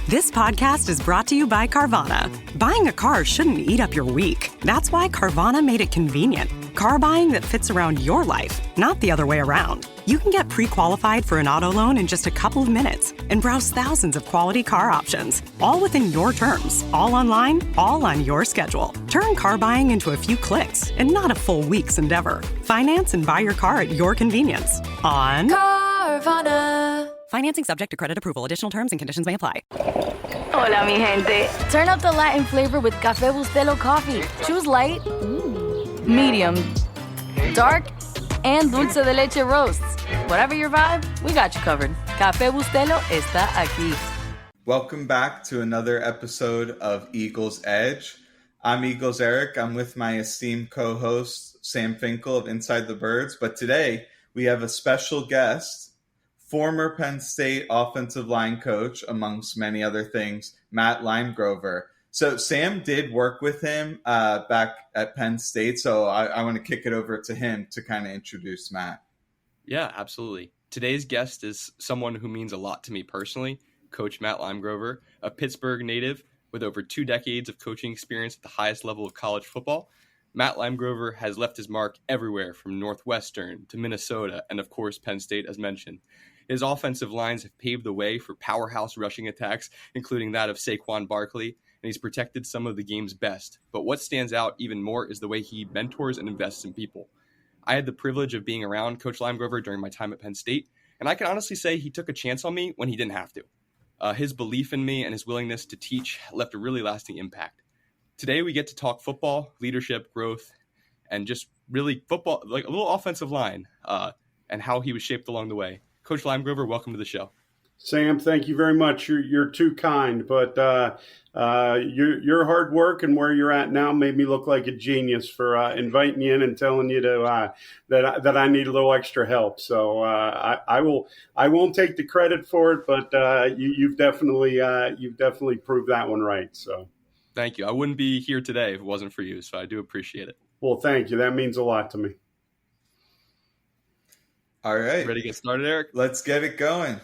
This podcast is brought to you by Carvana. Buying a car shouldn't eat up your week. That's why Carvana made it convenient. Car buying that fits around your life, not the other way around. You can get pre-qualified for an auto loan in just a couple of minutes and browse thousands of quality car options, all within your terms, all online, all on your schedule. Turn car buying into a few clicks and not a full week's endeavor. Finance and buy your car at your convenience on Carvana. Financing subject to credit approval. Additional terms and conditions may apply. Hola, mi gente. Turn up the Latin flavor with Café Bustelo coffee. Choose light, medium, dark, and dulce de leche roasts. Whatever your vibe, we got you covered. Café Bustelo está aquí. Welcome back to another episode of Eagles Edge. I'm Eagles Eric. I'm with my esteemed co-host, Sam Finkel of Inside the Birds. But today, we have a special guest, former Penn State offensive line coach, amongst many other things, Matt Limegrover. So Sam did work with him back at Penn State, so I want to kick it over to him to kind of introduce Matt. Yeah, absolutely. Today's guest is someone who means a lot to me personally, Coach Matt Limegrover, a Pittsburgh native with over 2 decades of coaching experience at the highest level of college football. Matt Limegrover has left his mark everywhere from Northwestern to Minnesota and, of course, Penn State, as mentioned. His offensive lines have paved the way for powerhouse rushing attacks, including that of Saquon Barkley, and he's protected some of the game's best. But what stands out even more is the way he mentors and invests in people. I had the privilege of being around Coach Limegrover during my time at Penn State, and I can honestly say he took a chance on me when he didn't have to. His belief in me and his willingness to teach left a really lasting impact. Today we get to talk football, leadership, growth, and just really football, like a little offensive line, and how he was shaped along the way. Coach Limegrover, welcome to the show. Sam, thank you very much. You're too kind, but your hard work and where you're at now made me look like a genius for inviting you in and telling you to that I need a little extra help. So I won't take the credit for it, but you've definitely proved that one right. So thank you. I wouldn't be here today if it wasn't for you, so I do appreciate it. Well, thank you. That means a lot to me. All right. Ready to get started, Eric? Let's get it going.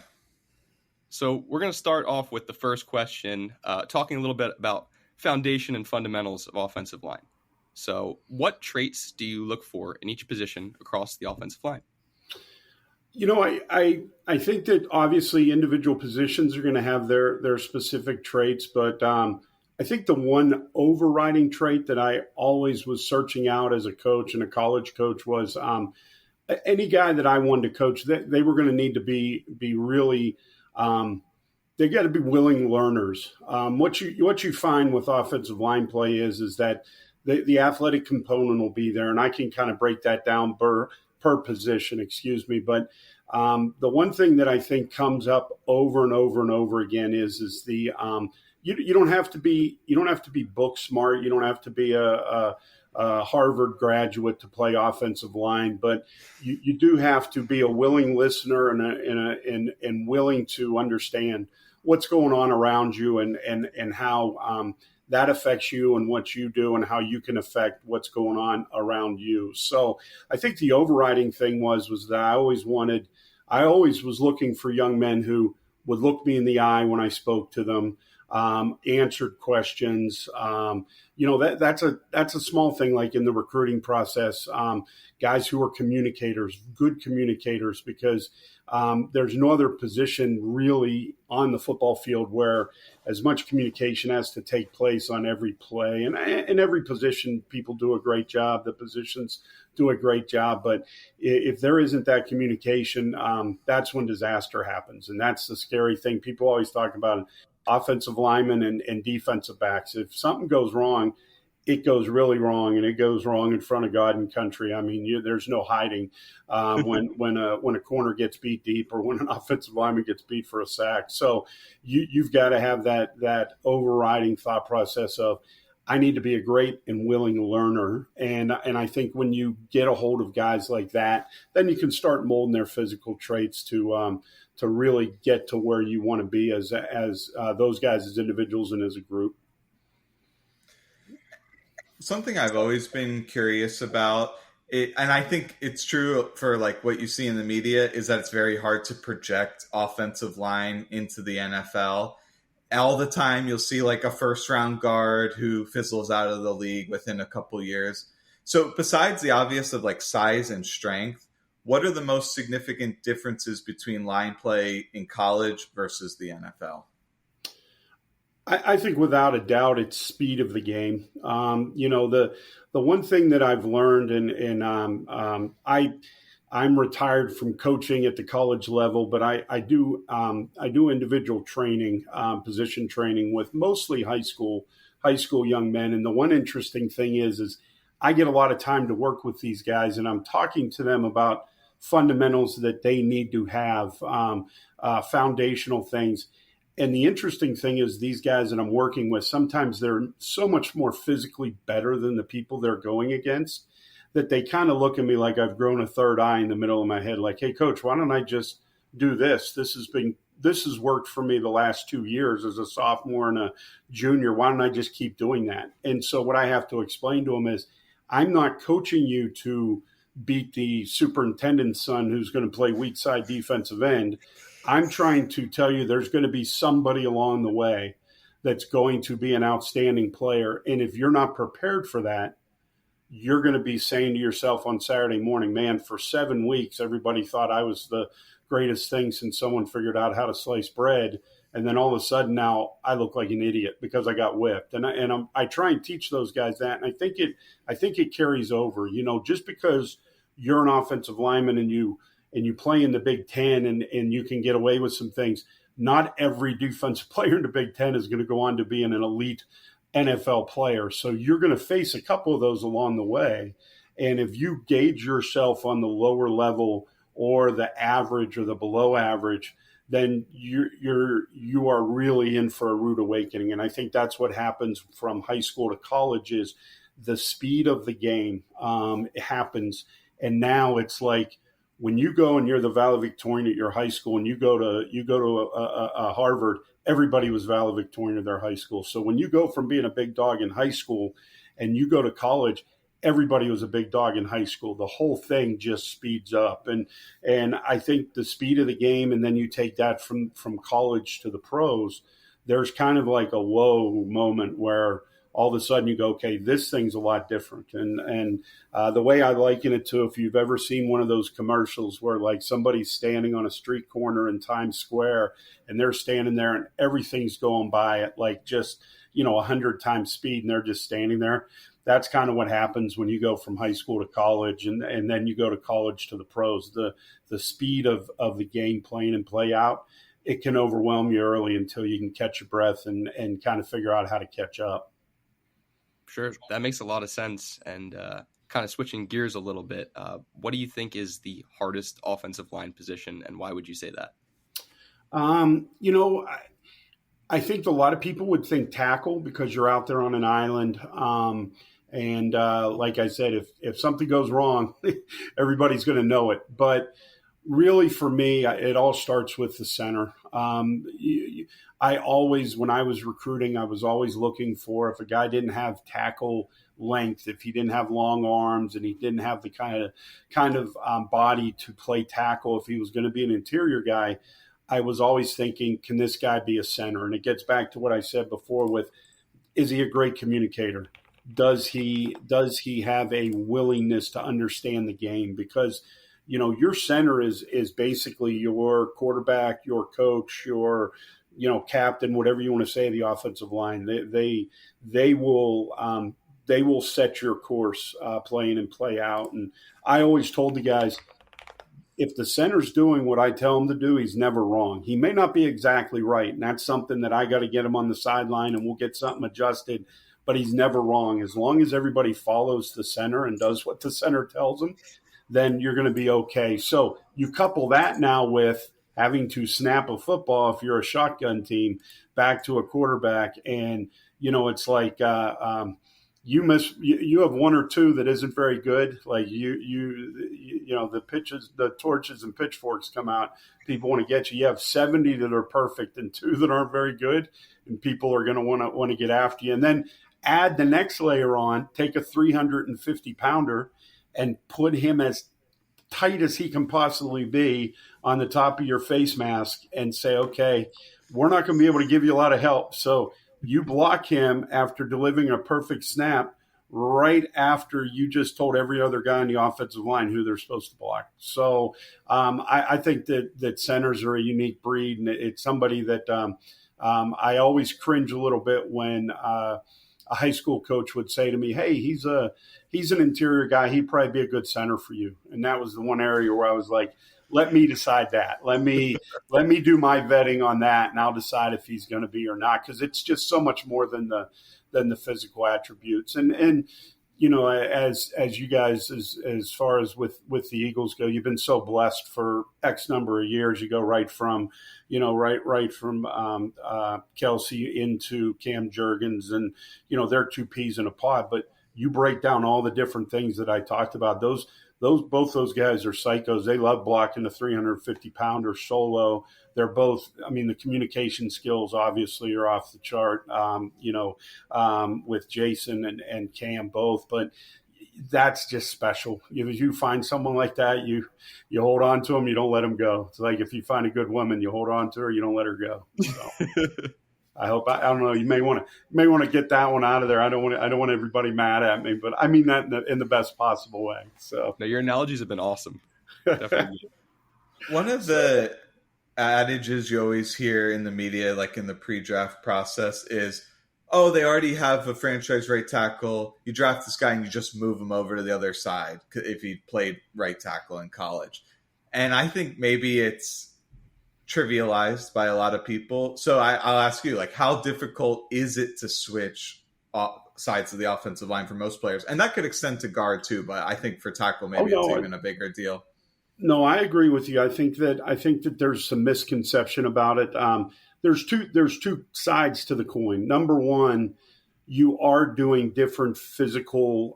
So we're going to start off with the first question, talking a little bit about foundation and fundamentals of offensive line. So what traits do you look for in each position across the offensive line? You know, I think that obviously individual positions are going to have their specific traits, but I think the one overriding trait that I always was searching out as a coach and a college coach was any guy that I wanted to coach, they were going to need to be really they got to be willing learners. What you find with offensive line play is that the athletic component will be there, and I can kind of break that down per position. But the one thing that I think comes up over and over and over again is the you don't have to be book smart. You don't have to be a Harvard graduate to play offensive line, but you do have to be a willing listener and willing to understand what's going on around you and how that affects you and what you do and how you can affect what's going on around you. So I think the overriding thing was that I always was looking for young men who would look me in the eye when I spoke to them, answered questions. That's a small thing, like in the recruiting process, guys who are communicators, good communicators, because there's no other position really on the football field where as much communication has to take place on every play. And in every position, people do a great job. The positions do a great job. But if there isn't that communication, that's when disaster happens. And that's the scary thing. People always talk about offensive linemen and defensive backs. If something goes wrong, it goes really wrong, and it goes wrong in front of God and country. I mean, there's no hiding when a corner gets beat deep or when an offensive lineman gets beat for a sack. So you've got to have that overriding thought process of, I need to be a great and willing learner. And I think when you get a hold of guys like that, then you can start molding their physical traits to really get to where you want to be as those guys as individuals and as a group. Something I've always been curious about, and I think it's true for like what you see in the media, is that it's very hard to project offensive line into the NFL. all the time you'll see like a first round guard who fizzles out of the league within a couple years. So besides the obvious of like size and strength, what are the most significant differences between line play in college versus the NFL? I think without a doubt, it's speed of the game. The one thing that I've learned, I'm retired from coaching at the college level, but I do individual training, position training with mostly high school young men. And the one interesting thing is I get a lot of time to work with these guys, and I'm talking to them about fundamentals that they need to have, foundational things. And the interesting thing is these guys that I'm working with, sometimes they're so much more physically better than the people they're going against that they kind of look at me like I've grown a third eye in the middle of my head. Like, hey, coach, why don't I just do this? This has worked for me the last 2 years as a sophomore and a junior. Why don't I just keep doing that? And so what I have to explain to them is I'm not coaching you to beat the superintendent's son who's going to play weak side defensive end. I'm trying to tell you there's going to be somebody along the way that's going to be an outstanding player. And if you're not prepared for that, you're going to be saying to yourself on Saturday morning, man, for 7 weeks, everybody thought I was the greatest thing since someone figured out how to slice bread. And then all of a sudden now I look like an idiot because I got whipped. And I try and teach those guys that. And I think it carries over, just because you're an offensive lineman and you play in the Big Ten and you can get away with some things. Not every defensive player in the Big Ten is going to go on to be an elite NFL player. So you're going to face a couple of those along the way. And if you gauge yourself on the lower level or the average or the below average, then you are really in for a rude awakening. And I think that's what happens from high school to college is the speed of the game happens. And now it's like, when you go and you're the valedictorian at your high school and you go to a Harvard, everybody was valedictorian of their high school. So when you go from being a big dog in high school and you go to college, everybody was a big dog in high school. The whole thing just speeds up. And I think the speed of the game, and then you take that from college to the pros, there's kind of like a whoa moment where all of a sudden you go, okay, this thing's a lot different. And the way I liken it to, if you've ever seen one of those commercials where like somebody's standing on a street corner in Times Square and they're standing there and everything's going by at like just, 100 times speed and they're just standing there. That's kind of what happens when you go from high school to college and then you go to college to the pros. The speed of the game playing and play out, it can overwhelm you early until you can catch your breath and kind of figure out how to catch up. Sure, that makes a lot of sense. And kind of switching gears a little bit, what do you think is the hardest offensive line position, and why would you say that? I think a lot of people would think tackle because you're out there on an island. And like I said, if something goes wrong, everybody's going to know it. But really, for me, it all starts with the center. I always, when I was recruiting, I was always looking for if a guy didn't have tackle length, if he didn't have long arms and he didn't have the kind of body to play tackle, if he was going to be an interior guy, I was always thinking, can this guy be a center? And it gets back to what I said before with, is he a great communicator? Does he have a willingness to understand the game? Because your center is basically your quarterback, your coach, your captain, whatever you want to say, the offensive line. They will set your course, play in and play out. And I always told the guys, if the center's doing what I tell him to do, he's never wrong. He may not be exactly right, and that's something that I got to get him on the sideline, and we'll get something adjusted. But he's never wrong. As long as everybody follows the center and does what the center tells them, then you're going to be okay. So you couple that now with having to snap a football if you're a shotgun team back to a quarterback, and it's like you have one or two that isn't very good. Like the pitches, the torches and pitchforks come out. People want to get you. You have 70 that are perfect and 2 that aren't very good, and people are going to want to get after you. And then add the next layer on. Take a 350 pounder and put him as tight as he can possibly be on the top of your face mask and say, okay, we're not going to be able to give you a lot of help. So you block him after delivering a perfect snap right after you just told every other guy in the offensive line who they're supposed to block. So I think that centers are a unique breed, and it's somebody that I always cringe a little bit when a high school coach would say to me, hey, he's an interior guy. He'd probably be a good center for you. And that was the one area where I was like, let me decide that. Let me do my vetting on that, and I'll decide if he's going to be or not, because it's just so much more than the physical attributes. And you know, as you guys, as far as with the Eagles go, you've been so blessed for X number of years. You go right from Kelsey into Cam Jurgens, and they're two peas in a pod. But you break down all the different things that I talked about. Both those guys are psychos. They love blocking the 350-pounder solo. They're both, the communication skills obviously are off the chart, with Jason and Cam both. But that's just special. If you find someone like that, you hold on to them. You don't let them go. It's like if you find a good woman, you hold on to her. You don't let her go. So. I hope I don't know. You may want to get that one out of there. I don't want everybody mad at me, but I mean that in the best possible way. So no, your analogies have been awesome. Definitely. One of the adages you always hear in the media, like in the pre-draft process, is, oh, they already have a franchise right tackle. You draft this guy and you just move him over to the other side if he played right tackle in college. And I think maybe it's trivialized by a lot of people. So I'll ask you, like, how difficult is it to switch sides of the offensive line for most players? And that could extend to guard too, but I think for tackle, maybe it's even a bigger deal. No, I agree with you. I think that there's some misconception about it. There's two sides to the coin. Number one, you are doing different physical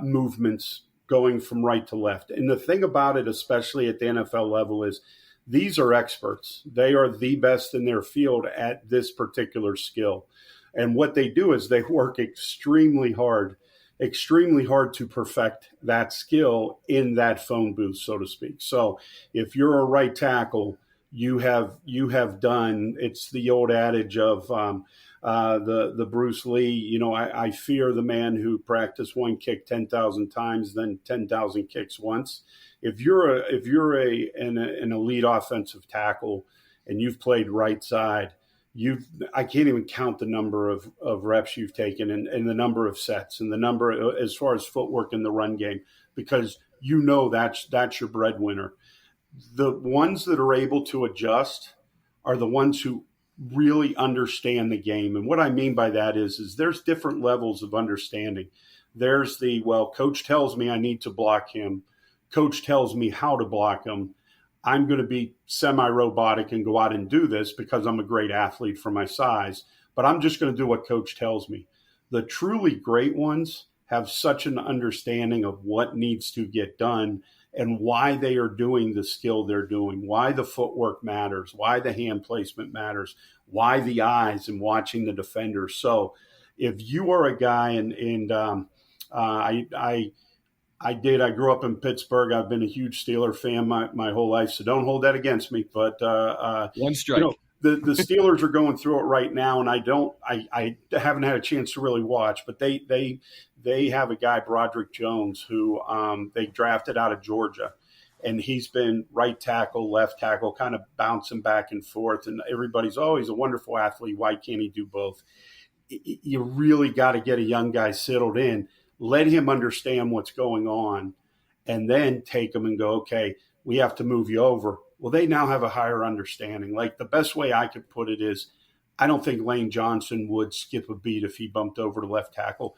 movements going from right to left. And the thing about it, especially at the NFL level, is these are experts. They are the best in their field at this particular skill. And what they do is they work extremely hard to perfect that skill in that phone booth, so to speak. So if you're a right tackle, you have done, it's the old adage of the Bruce Lee, I fear the man who practiced one kick 10,000 times, then 10,000 kicks once. If you're an elite offensive tackle and you've played right side, I can't even count the number of reps you've taken and the number of sets and the number as far as footwork in the run game, because that's your breadwinner. The ones that are able to adjust are the ones who really understand the game. And what I mean by that is there's different levels of understanding. There's coach tells me I need to block him. Coach tells me how to block him. I'm going to be semi-robotic and go out and do this because I'm a great athlete for my size, but I'm just going to do what coach tells me. The truly great ones have such an understanding of what needs to get done and why they are doing the skill they're doing, why the footwork matters, why the hand placement matters, why the eyes and watching the defender. So if you are a guy I grew up in Pittsburgh. I've been a huge Steeler fan my whole life, so don't hold that against me. But one strike. The Steelers are going through it right now, and I haven't had a chance to really watch, but they have a guy, Broderick Jones, who they drafted out of Georgia, and he's been right tackle, left tackle, kind of bouncing back and forth, and everybody's, he's a wonderful athlete. Why can't he do both? You really got to get a young guy settled in. Let him understand what's going on, and then take him and go, okay, we have to move you over. Well, they now have a higher understanding. Like, the best way I could put it is, I don't think Lane Johnson would skip a beat if he bumped over to left tackle.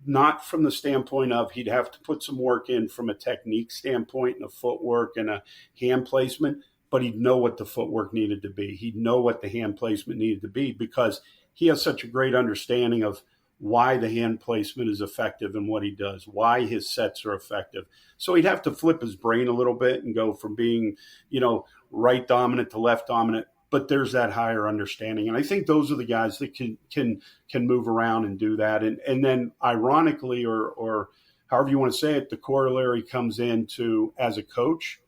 Not from the standpoint of he'd have to put some work in from a technique standpoint and a footwork and a hand placement, but he'd know what the footwork needed to be. He'd know what the hand placement needed to be, because he has such a great understanding of why the hand placement is effective and what he does, why his sets are effective. So he'd have to flip his brain a little bit and go from being, right dominant to left dominant, but there's that higher understanding. And I think those are the guys that can move around and do that. And then ironically, or however you want to say it, the corollary comes into, as a coach,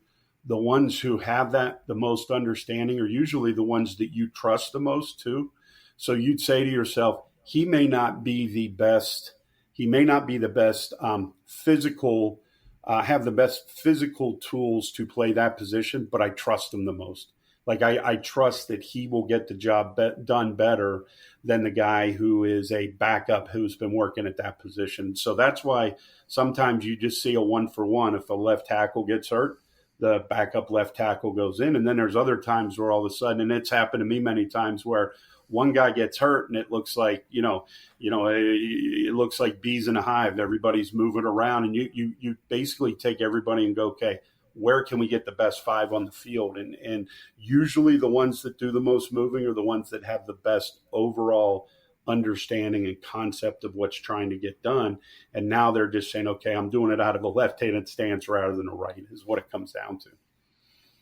the ones who have that the most understanding are usually the ones that you trust the most too. So you'd say to yourself, he may not be the best. He may not be the best physical, have the best physical tools to play that position, but I trust him the most. Like I trust that he will get the job done better than the guy who is a backup who's been working at that position. So that's why sometimes you just see a 1-for-1. If a left tackle gets hurt, the backup left tackle goes in. And then there's other times where all of a sudden, and it's happened to me many times, where one guy gets hurt and it looks like, it looks like bees in a hive. Everybody's moving around, and you basically take everybody and go, okay, where can we get the best 5 on the field? And usually the ones that do the most moving are the ones that have the best overall understanding and concept of what's trying to get done. And now they're just saying, okay, I'm doing it out of a left-handed stance rather than a right, is what it comes down to.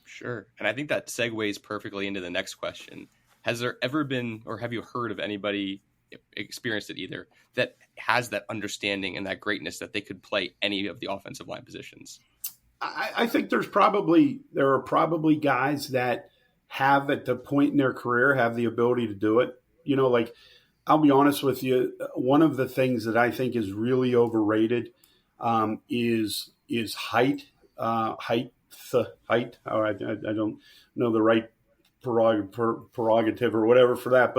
Sure. And I think that segues perfectly into the next question. Has there ever been, or have you heard of anybody, experienced it either, that has that understanding and that greatness that they could play any of the offensive line positions? I think there are probably guys that have at the point in their career have the ability to do it. Like, I'll be honest with you, one of the things that I think is really overrated is height. Height. I don't know the right prerogative or whatever for that,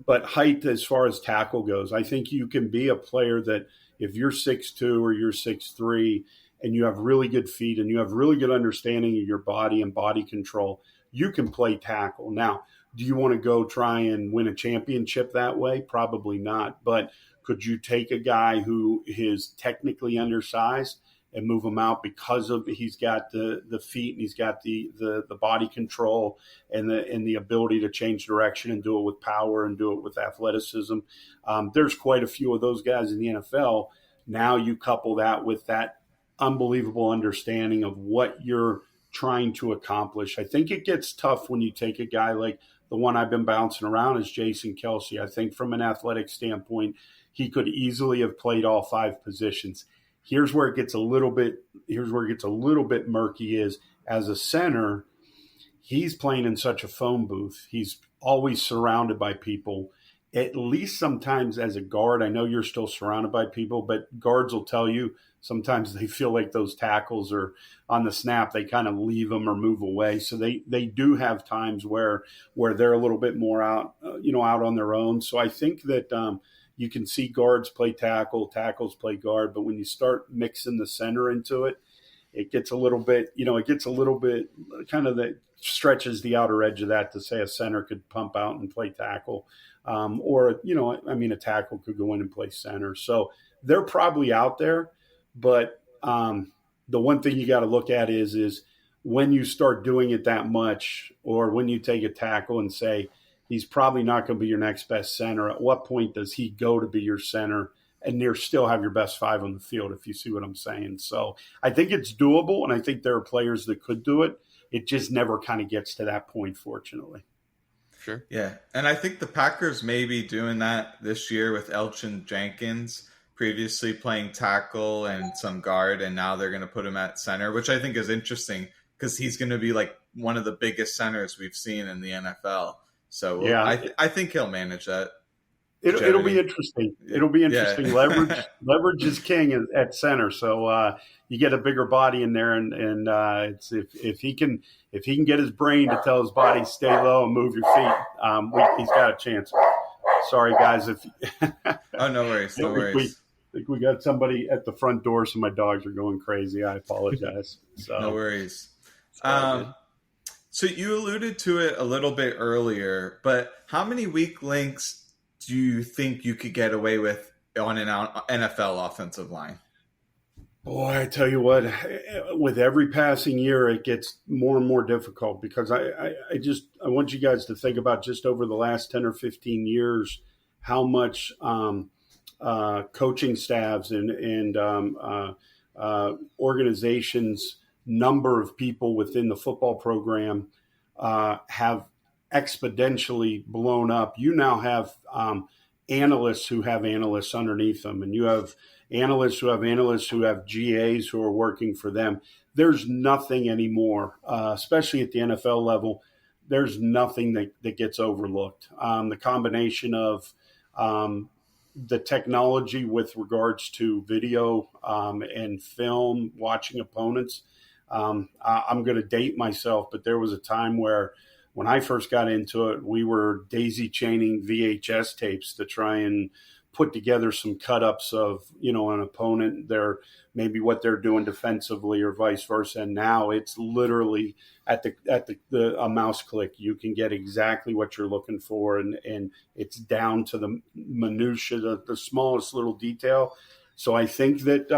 but height as far as tackle goes, I think you can be a player that if you're 6'2" or you're 6'3", and you have really good feet and you have really good understanding of your body and body control, you can play tackle. Now, do you want to go try and win a championship that way? Probably not. But could you take a guy who is technically undersized and move him out because of he's got the feet and he's got the body control and the ability to change direction and do it with power and do it with athleticism? There's quite a few of those guys in the NFL. Now you couple that with that unbelievable understanding of what you're trying to accomplish. I think it gets tough when you take a guy like the one I've been bouncing around is Jason Kelsey. I think from an athletic standpoint, he could easily have played all 5 positions. Here's where it gets a little bit murky is as a center, he's playing in such a phone booth. He's always surrounded by people. At least sometimes as a guard, I know you're still surrounded by people, but guards will tell you sometimes they feel like those tackles are on the snap. They kind of leave them or move away. So they do have times where they're a little bit more out on their own. So I think that you can see guards play tackle, tackles play guard, but when you start mixing the center into it, it gets a little bit kind of that stretches the outer edge of that to say a center could pump out and play tackle. Or a tackle could go in and play center. So they're probably out there, but the one thing you got to look at is when you start doing it that much, or when you take a tackle and say he's probably not going to be your next best center, at what point does he go to be your center and you still have your best 5 on the field, if you see what I'm saying? So I think it's doable, and I think there are players that could do it. It just never kind of gets to that point, fortunately. Sure. Yeah, and I think the Packers may be doing that this year with Elgin Jenkins, previously playing tackle and some guard, and now they're going to put him at center, which I think is interesting because he's going to be like one of the biggest centers we've seen in the NFL. So yeah, I think he'll manage that. It'll be interesting. It'll be interesting. Yeah. Leverage is king at center. So you get a bigger body in there, and it's if he can get his brain to tell his body stay low and move your feet, he's got a chance. Sorry, guys. Oh, no worries. No worries. I think we got somebody at the front door, so my dogs are going crazy. I apologize. So. No worries. So you alluded to it a little bit earlier, but how many weak links do you think you could get away with on an NFL offensive line? Boy, I tell you what, with every passing year, it gets more and more difficult because I want you guys to think about just over the last 10 or 15 years, how much coaching staffs and organizations, number of people within the football program have exponentially blown up. You now have analysts who have analysts underneath them, and you have analysts who have GAs who are working for them. there's nothing anymore, especially at the NFL level. There's nothing that gets overlooked. The combination of the technology with regards to video and film, watching opponents. I'm going to date myself, but there was a time where when I first got into it, we were daisy chaining VHS tapes to try and put together some cut-ups of, an opponent, maybe what they're doing defensively or vice versa. And now it's literally at a mouse click. You can get exactly what you're looking for, and it's down to the minutia, the smallest little detail. So I think that,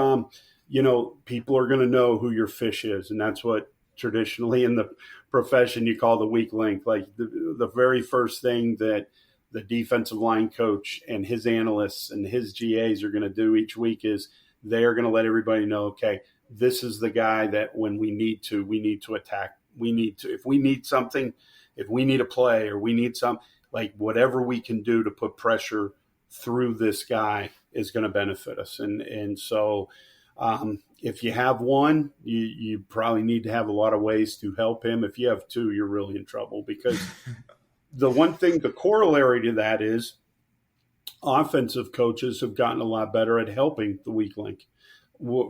people are going to know who your fish is, and that's what traditionally in the profession you call the weak link. Like the very first thing that the defensive line coach and his analysts and his GAs are going to do each week is they are going to let everybody know, okay, this is the guy that when we need to attack. If we need something, if we need a play or we need like whatever we can do to put pressure through this guy is going to benefit us. And so if you have one, you probably need to have a lot of ways to help him. If you have two, you're really in trouble, because the corollary to that is offensive coaches have gotten a lot better at helping the weak link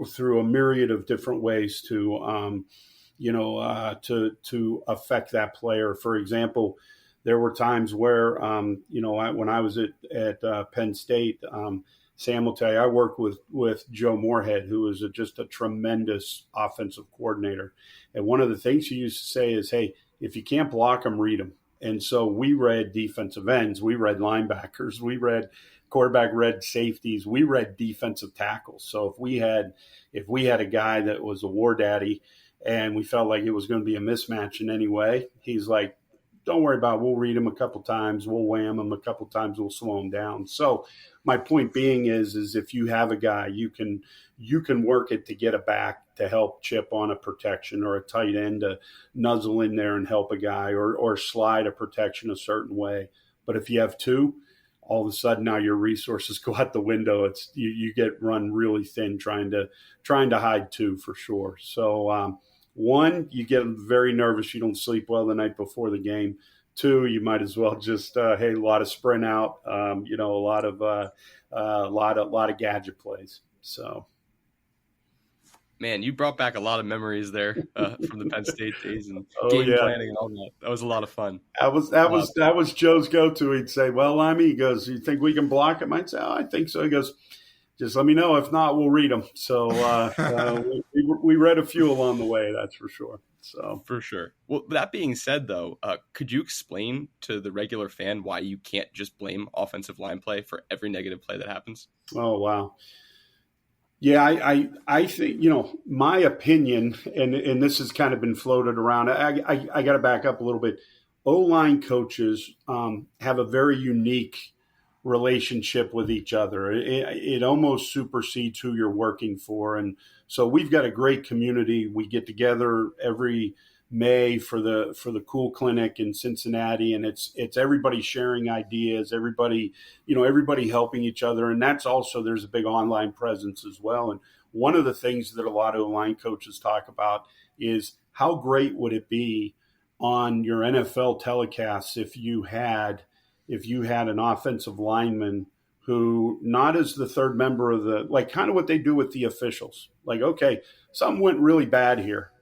through a myriad of different ways to affect that player. For example, there were times where, when I was at Penn State, Sam will tell you, I worked with Joe Moorhead, who is just a tremendous offensive coordinator. And one of the things he used to say is, hey, if you can't block them, read them. And so we read defensive ends, we read linebackers, we read quarterback, read safeties, we read defensive tackles. So if we had a guy that was a war daddy and we felt like it was going to be a mismatch in any way, he's like, don't worry about it. We'll read him a couple times, we'll wham him a couple times, we'll slow him down. So my point being is if you have a guy, you can work it to get a back to help chip on a protection, or a tight end to nuzzle in there and help a guy, or slide a protection a certain way. But if you have two, all of a sudden now your resources go out the window. It's you get run really thin trying to hide two for sure. So one, you get very nervous. You don't sleep well the night before the game. Two, you might as well just a lot of sprint out, a lot of gadget plays. So. Man, you brought back a lot of memories there from the Penn State days and game planning and all that. That was a lot of fun. That was Joe's go-to. He'd say, "Well, Limey," he goes, "you think we can block him?" I'd say, "Oh, I think so." He goes, "Just let me know. If not, we'll read them." So we read a few along the way, that's for sure. So for sure. Well, that being said, though, could you explain to the regular fan why you can't just blame offensive line play for every negative play that happens? Oh, wow. Yeah, I think, my opinion, and this has kind of been floated around. I got to back up a little bit. O-line coaches have a very unique relationship with each other. It almost supersedes who you're working for. And so we've got a great community. We get together every May for the Cool Clinic in Cincinnati, and it's everybody sharing ideas, everybody helping each other, and that's also, there's a big online presence as well. And one of the things that a lot of line coaches talk about is how great would it be on your NFL telecasts if you had an offensive lineman who, not as the third member of the, like kind of what they do with the officials, like, okay, something went really bad here.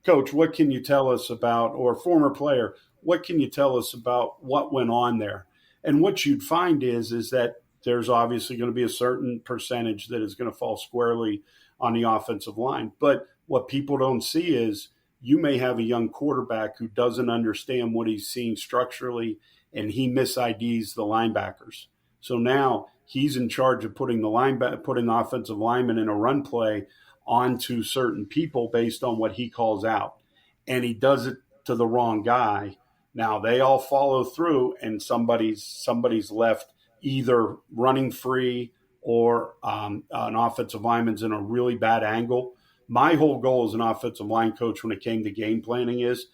Coach, what can you tell us about, or former player, what can you tell us about what went on there? And what you'd find is that there's obviously going to be a certain percentage that is going to fall squarely on the offensive line. But what people don't see is you may have a young quarterback who doesn't understand what he's seeing structurally, and he mis-IDs the linebackers. So now he's in charge of putting the offensive lineman in a run play onto certain people based on what he calls out. And he does it to the wrong guy. Now they all follow through, and somebody's left either running free or an offensive lineman's in a really bad angle. My whole goal as an offensive line coach when it came to game planning is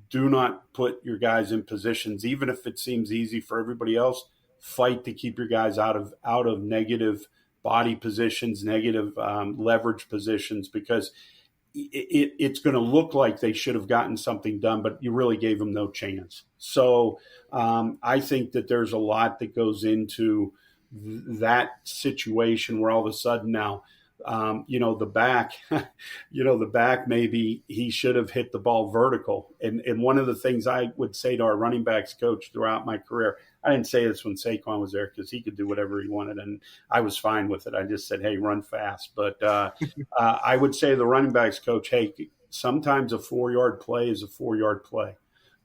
do not put your guys in positions, even if it seems easy for everybody else. Fight to keep your guys out of negative body positions, negative leverage positions, because it's going to look like they should have gotten something done, but you really gave them no chance. So I think that there's a lot that goes into that situation where all of a sudden now, the back, the back, maybe he should have hit the ball vertical. And one of the things I would say to our running backs coach throughout my career, I didn't say this when Saquon was there because he could do whatever he wanted, and I was fine with it. I just said, hey, run fast. But I would say to the running backs coach, hey, sometimes a 4-yard play is a 4-yard play.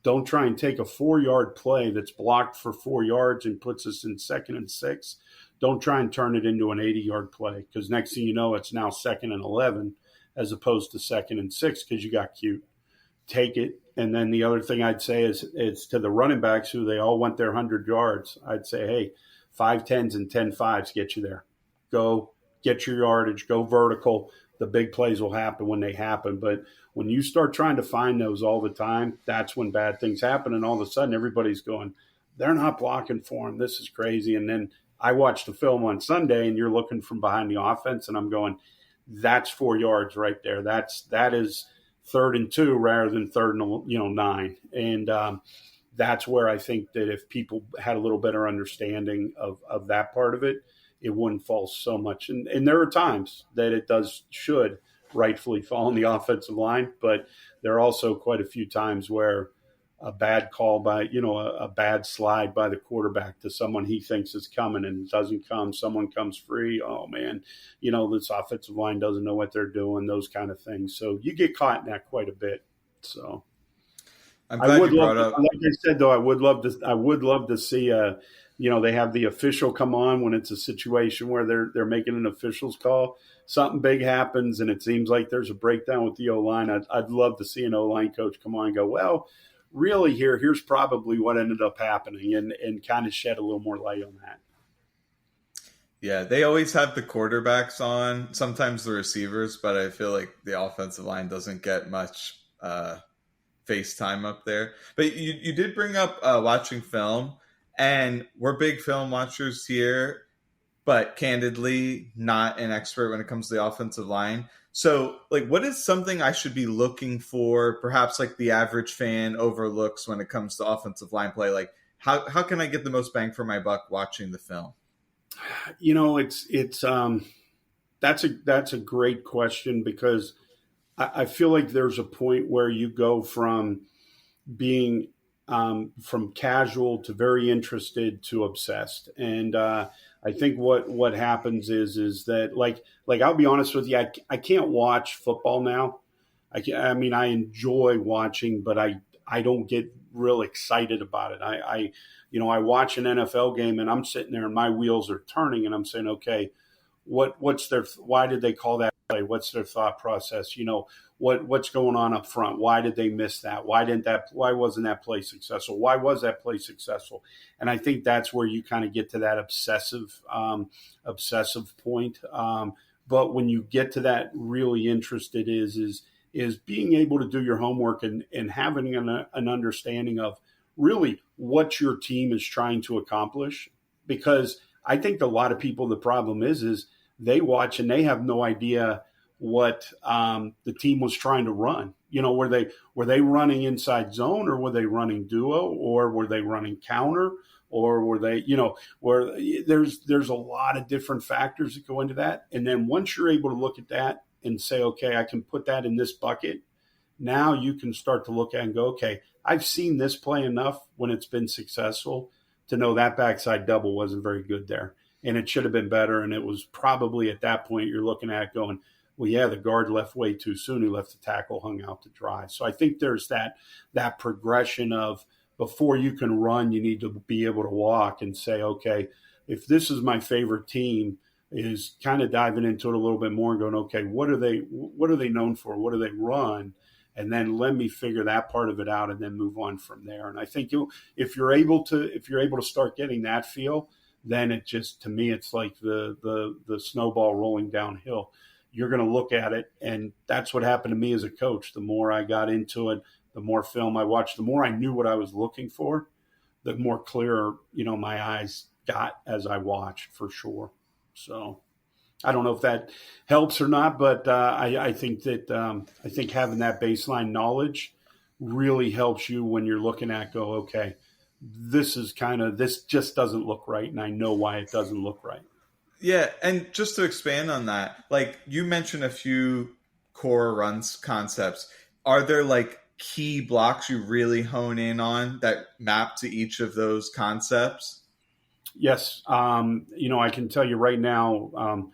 Don't try and take a 4-yard play that's blocked for 4 yards and puts us in 2nd and 6. Don't try and turn it into an 80-yard play, because next thing you know, it's now 2nd and 11 as opposed to 2nd and 6 because you got cute. Take it. And then the other thing I'd say is to the running backs who they all want their 100 yards, I'd say, hey, 5 10s and 10 5s get you there. Go get your yardage, go vertical. The big plays will happen when they happen. But when you start trying to find those all the time, that's when bad things happen. And all of a sudden everybody's going, they're not blocking for him. This is crazy. And then I watched the film on Sunday and you're looking from behind the offense and I'm going, that's 4 yards right there. That is 3rd and 2 rather than 3rd and 9. And that's where I think that if people had a little better understanding of that part of it, it wouldn't fall so much. And there are times that it should rightfully fall on the offensive line, but there are also quite a few times where a bad call by, a bad slide by the quarterback to someone he thinks is coming and it doesn't come, someone comes free. Oh man, this offensive line doesn't know what they're doing, those kind of things. So you get caught in that quite a bit. So I'm glad you brought up. Like I said, though, I would love to see, they have the official come on when it's a situation where they're making an official's call. Something big happens and it seems like there's a breakdown with the O-line. I'd love to see an O-line coach come on and go, well, really here's probably what ended up happening and kind of shed a little more light on that. Yeah, they always have the quarterbacks on, sometimes the receivers, but I feel like the offensive line doesn't get much face time up there. But you did bring up watching film, and we're big film watchers here, but candidly not an expert when it comes to the offensive line. So, what is something I should be looking for, perhaps the average fan overlooks when it comes to offensive line play? How can I get the most bang for my buck watching the film? That's a great question, because I feel like there's a point where you go from being from casual to very interested to obsessed. And I think what happens is that I'll be honest with you, I can't watch football now. I mean, I enjoy watching, but I don't get real excited about it. I watch an NFL game and I'm sitting there and my wheels are turning and I'm saying, okay, why did they call that play? What's their thought process? What's going on up front? Why did they miss that? Why wasn't that play successful? Why was that play successful? And I think that's where you kind of get to that obsessive point. But when you get to that really interested is being able to do your homework and having an understanding of really what your team is trying to accomplish. Because I think a lot of people, the problem is they watch and they have no idea what the team was trying to run. Were they running inside zone, or were they running duo, or were they running counter, or were they, where there's a lot of different factors that go into that. And then once you're able to look at that and say, okay, I can put that in this bucket, now you can start to look at and go, okay, I've seen this play enough when it's been successful to know that backside double wasn't very good there. And it should have been better. And it was probably at that point you're looking at going, well, yeah, the guard left way too soon. He left the tackle hung out to dry. So I think there's that progression of before you can run, you need to be able to walk and say, okay, if this is my favorite team, is kind of diving into it a little bit more and going, okay, what are they known for? What do they run? And then let me figure that part of it out and then move on from there. And I think if you're able to start getting that feel, then it just, to me, it's like the snowball rolling downhill. You're going to look at it, and that's what happened to me as a coach. The more I got into it, the more film I watched, the more I knew what I was looking for, the more clearer, my eyes got as I watched, for sure. So, I don't know if that helps or not, but I think that I think having that baseline knowledge really helps you when you're looking at okay, this just doesn't look right, and I know why it doesn't look right. Yeah, and just to expand on that, like you mentioned a few core runs concepts. Are there like key blocks you really hone in on that map to each of those concepts? Yes. I can tell you right now,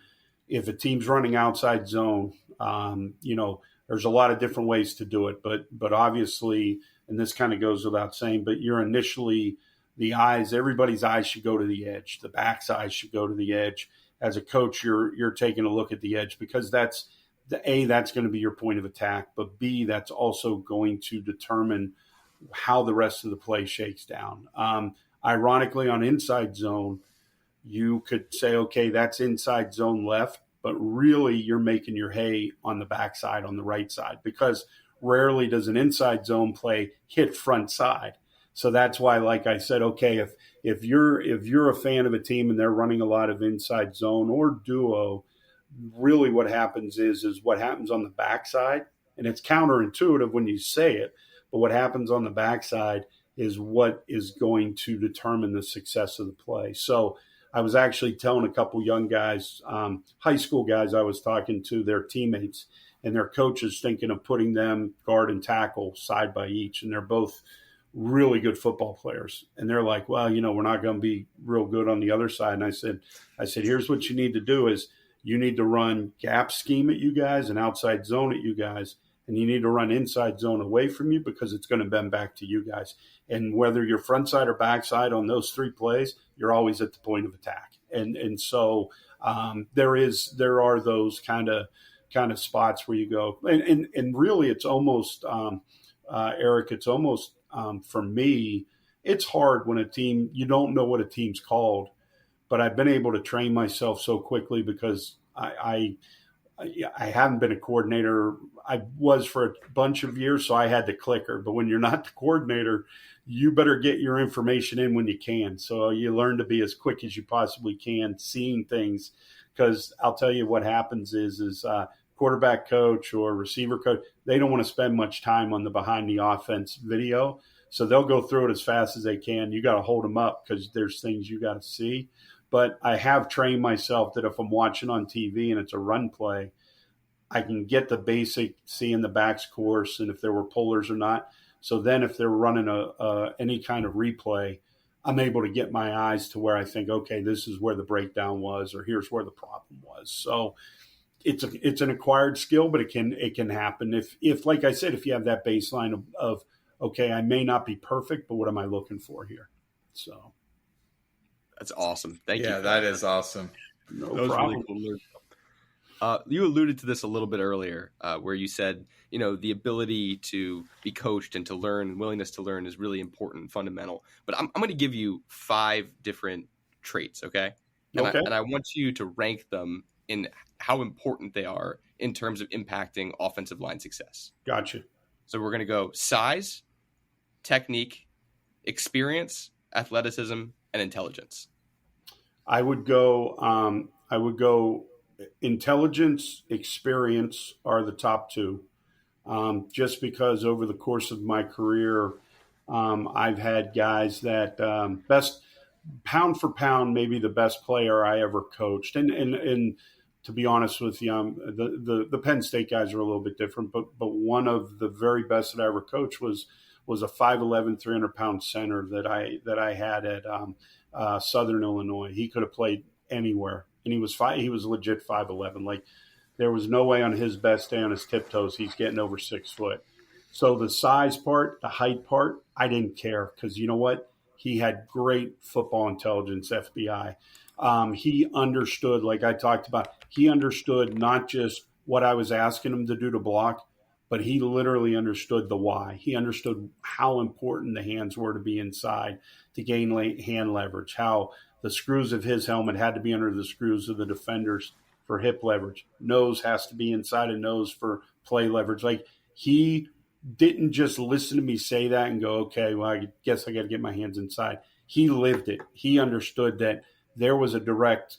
if a team's running outside zone, there's a lot of different ways to do it, but obviously, and this kind of goes without saying, but you're initially everybody's eyes should go to the edge. The back's eyes should go to the edge. As a coach, you're taking a look at the edge because that's going to be your point of attack, but B, that's also going to determine how the rest of the play shakes down. Ironically, on inside zone, you could say, okay, that's inside zone left, but really you're making your hay on the backside, on the right side, because rarely does an inside zone play hit front side. So that's why, like I said, okay, if you're a fan of a team and they're running a lot of inside zone or duo, really what happens is what happens on the backside, and it's counterintuitive when you say it, but what happens on the backside is what is going to determine the success of the play. So I was actually telling a couple young guys, high school guys I was talking to, their teammates, and their coaches thinking of putting them guard and tackle side by each, and they're both really good football players. And they're like, well, we're not going to be real good on the other side. And I said, here's what you need to do is you need to run gap scheme at you guys and outside zone at you guys. And you need to run inside zone away from you because it's going to bend back to you guys. And whether you're front side or back side on those three plays, you're always at the point of attack. And so there are those kind of spots where you go. And really it's almost, Eric, it's almost for me, it's hard when you don't know what a team's called. But I've been able to train myself so quickly because I haven't been a coordinator. I was for a bunch of years, so I had the clicker. But when you're not the coordinator, you better get your information in when you can. So you learn to be as quick as you possibly can, seeing things. Because I'll tell you what happens is quarterback coach or receiver coach, they don't want to spend much time on the behind the offense video. So they'll go through it as fast as they can. You got to hold them up because there's things you got to see. But I have trained myself that if I'm watching on TV and it's a run play, I can get the basic seeing the backs course and if there were pullers or not. So then if they're running any kind of replay, I'm able to get my eyes to where I think, okay, this is where the breakdown was or here's where the problem was. So it's an acquired skill, but it can happen. If like I said, if you have that baseline of okay, I may not be perfect, but what am I looking for here? So. That's awesome. Thank you. Yeah, that is awesome. No that was problem. Really cool. You alluded to this a little bit earlier, where you said, the ability to be coached and to learn and willingness to learn is really important and fundamental. But I'm going to give you 5 different traits, okay? Okay. And I want you to rank them in how important they are in terms of impacting offensive line success. Gotcha. So we're going to go size, technique, experience, athleticism, and intelligence. I would go intelligence, experience are the top 2. Just because over the course of my career, I've had guys that best pound for pound, maybe the best player I ever coached. And to be honest with you, the Penn State guys are a little bit different, but one of the very best that I ever coached was a 5'11", 300-pound center that I had at Southern Illinois. He could have played anywhere, and he was legit 5'11". Like there was no way on his best day on his tiptoes he's getting over 6 foot. So the size part, the height part, I didn't care because you know what? He had great football intelligence, FBI. He understood, like I talked about, he understood not just what I was asking him to do to block, but he literally understood the why. He understood how important the hands were to be inside to gain hand leverage, how the screws of his helmet had to be under the screws of the defenders for hip leverage. Nose has to be inside a nose for play leverage. Like he didn't just listen to me say that and go, okay, well, I guess I got to get my hands inside. He lived it. He understood that there was a direct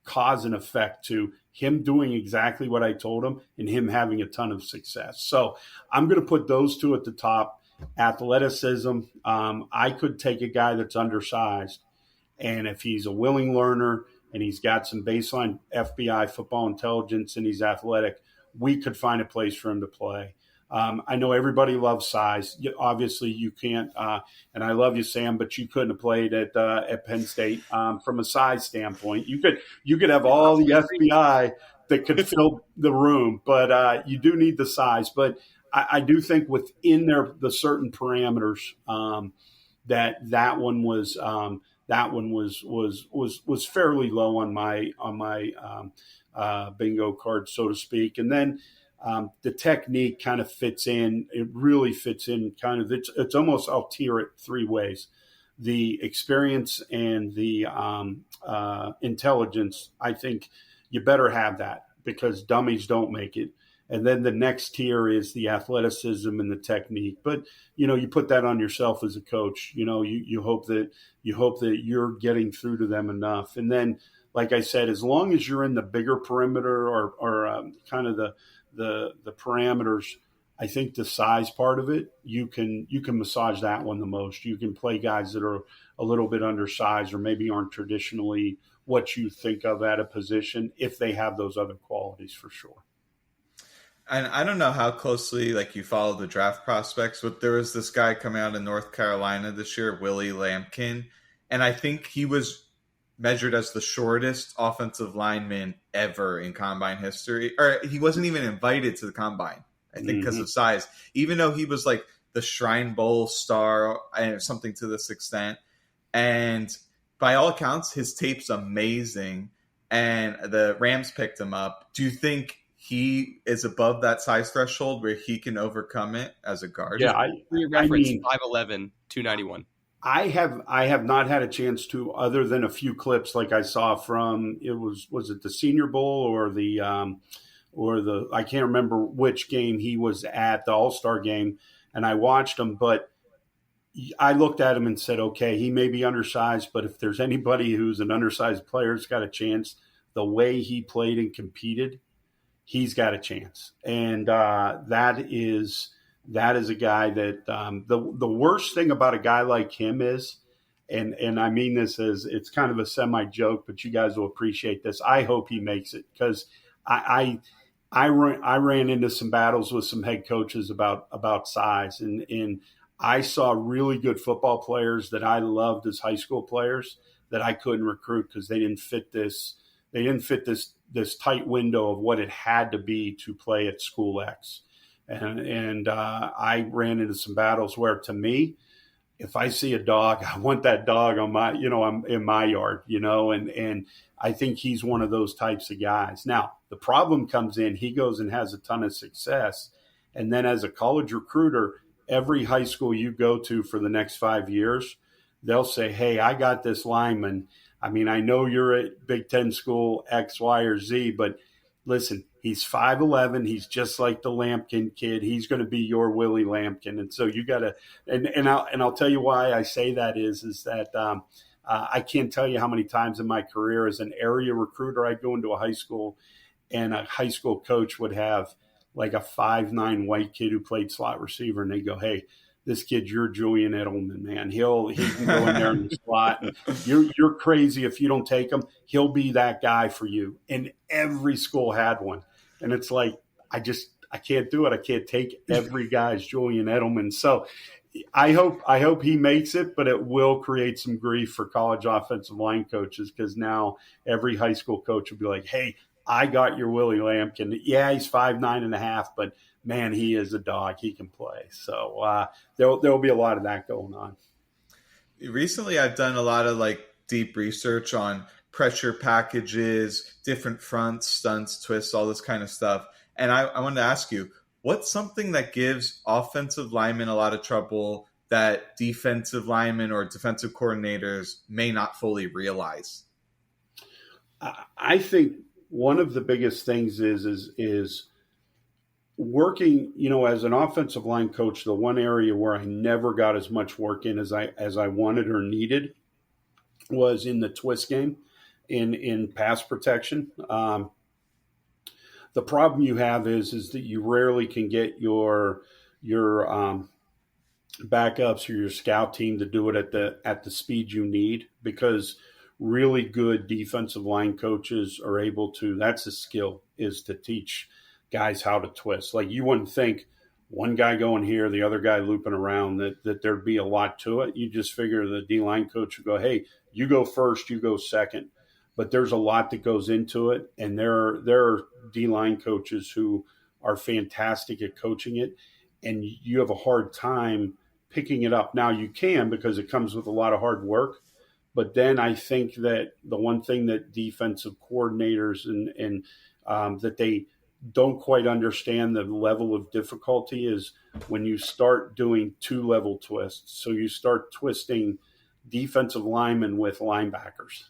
cause and effect to him doing exactly what I told him and him having a ton of success. So I'm going to put those two at the top. Athleticism. I could take a guy that's undersized, and if he's a willing learner and he's got some baseline FBI football intelligence and he's athletic, we could find a place for him to play. I know everybody loves size. Obviously, you can't, and I love you, Sam, but you couldn't have played at Penn State from a size standpoint. You could have all the FBI that could fill the room, but you do need the size. But I do think within the certain parameters that one was fairly low on my bingo card, so to speak, and then. The technique kind of fits in. It really fits in kind of, it's almost, I'll tier it three ways. The experience and the intelligence, I think you better have that because dummies don't make it. And then the next tier is the athleticism and the technique. But, you put that on yourself as a coach. You hope that you're getting through to them enough. And then, like I said, as long as you're in the bigger perimeter or kind of the parameters, I think the size part of it, you can massage that one the most. You can play guys that are a little bit undersized or maybe aren't traditionally what you think of at a position if they have those other qualities for sure. And I don't know how closely you follow the draft prospects, but there was this guy coming out of North Carolina this year, Willie Lampkin, and I think he was measured as the shortest offensive lineman ever in combine history. Or he wasn't even invited to the combine, I think, because of size, even though he was the Shrine Bowl star and something to this extent. And by all accounts, his tape's amazing. And the Rams picked him up. Do you think he is above that size threshold where he can overcome it as a guard? Yeah, for your reference, 5'11", 291. I have not had a chance to, other than a few clips like I saw from was it the Senior Bowl or the I can't remember which game he was at, the All-Star game, and I watched him, but I looked at him and said, okay, he may be undersized, but if there's anybody who's an undersized player who's got a chance, the way he played and competed, he's got a chance. And that is a guy that the worst thing about a guy like him is, and I mean this as it's kind of a semi-joke, but you guys will appreciate this. I hope he makes it because I ran into some battles with some head coaches about size, and I saw really good football players that I loved as high school players that I couldn't recruit because they didn't fit this tight window of what it had to be to play at School X. And I ran into some battles where, to me, if I see a dog, I want that dog on my, I'm in my yard, and I think he's one of those types of guys. Now, the problem comes in, he goes and has a ton of success. And then as a college recruiter, every high school you go to for the next 5 years, they'll say, hey, I got this lineman. I mean, I know you're at Big Ten school X, Y, or Z, but listen, he's 5'11". He's just like the Lampkin kid. He's going to be your Willie Lampkin. And so you got to, and I'll tell you why I say that is that I can't tell you how many times in my career as an area recruiter, I'd go into a high school and a high school coach would have like a 5'9" white kid who played slot receiver. And they go, hey, this kid, you're Julian Edelman, man. He can go in there in the slot. And you're crazy if you don't take him. He'll be that guy for you. And every school had one. And it's like, I can't do it. I can't take every guy's Julian Edelman. So I hope he makes it, but it will create some grief for college offensive line coaches because now every high school coach will be like, hey, I got your Willie Lampkin. Yeah, he's 5'9.5", but man, he is a dog. He can play. So there'll be a lot of that going on. Recently, I've done a lot of deep research on pressure packages, different fronts, stunts, twists, all this kind of stuff. And I wanted to ask you, what's something that gives offensive linemen a lot of trouble that defensive linemen or defensive coordinators may not fully realize? I think one of the biggest things is working, as an offensive line coach, the one area where I never got as much work in as I wanted or needed was in the twist game. in pass protection. The problem you have is that you rarely can get your backups or your scout team to do it at the speed you need, because really good defensive line coaches are able to. That's a skill, is to teach guys how to twist. Like, you wouldn't think one guy going here, the other guy looping around, that there'd be a lot to it. You just figure the D-line coach would go, hey, you go first, you go second. But there's a lot that goes into it, and there are D-line coaches who are fantastic at coaching it, and you have a hard time picking it up. Now you can, because it comes with a lot of hard work. But then I think that the one thing that defensive coordinators and that they don't quite understand the level of difficulty is when you start doing 2-level twists. So you start twisting defensive linemen with linebackers,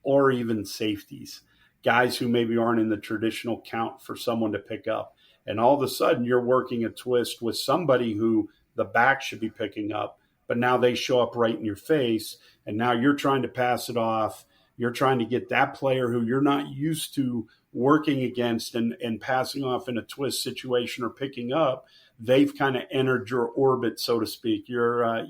or even safeties, guys who maybe aren't in the traditional count for someone to pick up. And all of a sudden you're working a twist with somebody who the back should be picking up, but now they show up right in your face, and now you're trying to pass it off. You're trying to get that player who you're not used to working against and passing off in a twist situation or picking up. They've kind of entered your orbit, so to speak, your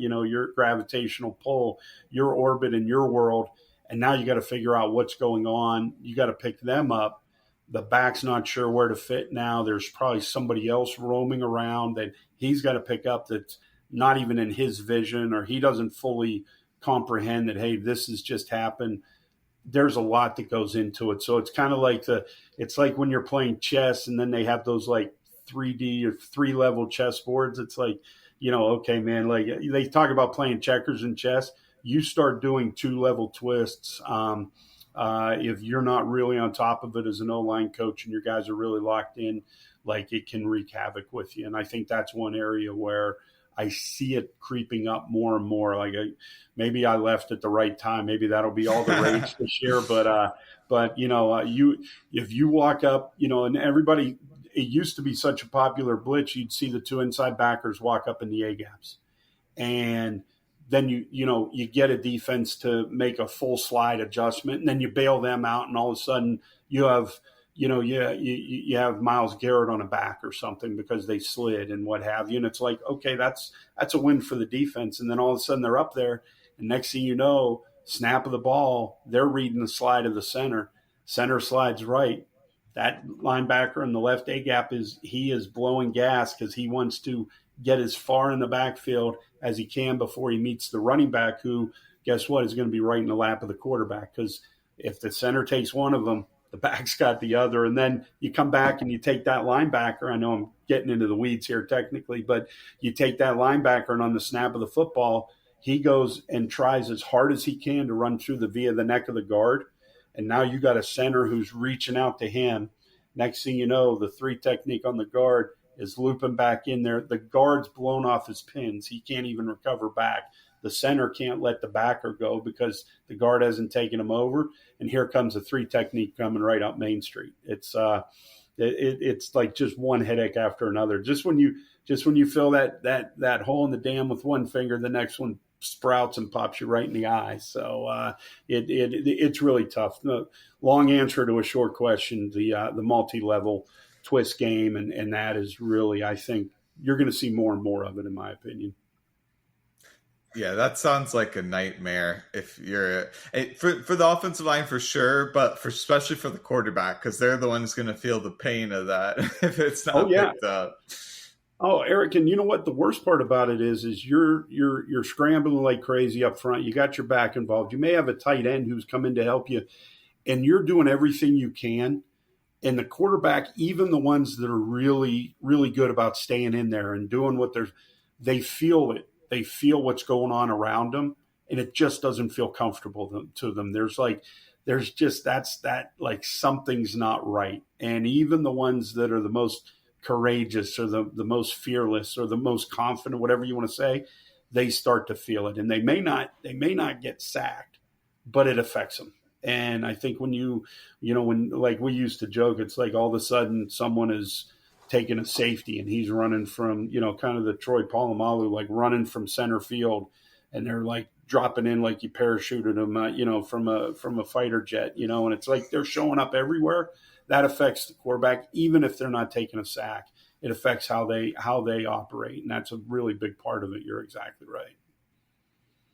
gravitational pull, your orbit in your world. And now you got to figure out what's going on. You got to pick them up. The back's not sure where to fit now. There's probably somebody else roaming around that he's got to pick up that's not even in his vision, or he doesn't fully comprehend that, hey, this has just happened. There's a lot that goes into it. So it's kind of like it's like when you're playing chess and then they have those like 3D or 3-level chess boards. It's like, okay, man, like they talk about playing checkers and chess. You start doing 2-level twists. If you're not really on top of it as an O-line coach and your guys are really locked in, like, it can wreak havoc with you. And I think that's one area where I see it creeping up more and more. Like, maybe I left at the right time. Maybe that'll be all the rage this year. But if you walk up, and everybody, it used to be such a popular blitz, you'd see the 2 inside backers walk up in the A gaps, and then you get a defense to make a full slide adjustment, and then you bail them out, and all of a sudden you have you have Myles Garrett on a back or something because they slid and what have you. And it's like, okay, that's a win for the defense. And then all of a sudden they're up there, and next thing you know, snap of the ball, they're reading the slide of the center. Center slides right. That linebacker in the left A gap is blowing gas because he wants to get as far in the backfield as he can before he meets the running back, who, guess what, is going to be right in the lap of the quarterback. Because if the center takes one of them, the back's got the other. And then you come back and you take that linebacker. I know I'm getting into the weeds here technically, but you take that linebacker, and on the snap of the football, he goes and tries as hard as he can to run through via the neck of the guard. And now you got a center who's reaching out to him. Next thing you know, the 3 technique on the guard is looping back in there. The guard's blown off his pins. He can't even recover back. The center can't let the backer go because the guard hasn't taken him over. And here comes a 3 technique coming right up Main Street. It's like just one headache after another. Just when you fill that hole in the dam with one finger, the next one sprouts and pops you right in the eye. So it's really tough. The long answer to a short question, the multi-level twist game, and that is really, I think you're going to see more and more of it, in my opinion. Yeah, that sounds like a nightmare if you're for the offensive line for sure, but especially for the quarterback, because they're the ones going to feel the pain of that if it's not picked up. Oh, Eric, and you know what? The worst part about it is you're scrambling like crazy up front. You got your back involved. You may have a tight end who's come in to help you, and you're doing everything you can. And the quarterback, even the ones that are really, really good about staying in there and doing what they feel it. They feel what's going on around them, and it just doesn't feel comfortable to them. There's just something's not right. And even the ones that are the most courageous or the most fearless or the most confident, whatever you want to say, they start to feel it. And they may not get sacked, but it affects them. And I think when when, like we used to joke, it's like all of a sudden someone is taking a safety and he's running from, kind of the Troy Polamalu, like running from center field, and they're like dropping in like you parachuted them, from a fighter jet, and it's like they're showing up everywhere. That affects the quarterback, even if they're not taking a sack. It affects how they operate, and that's a really big part of it. You're exactly right.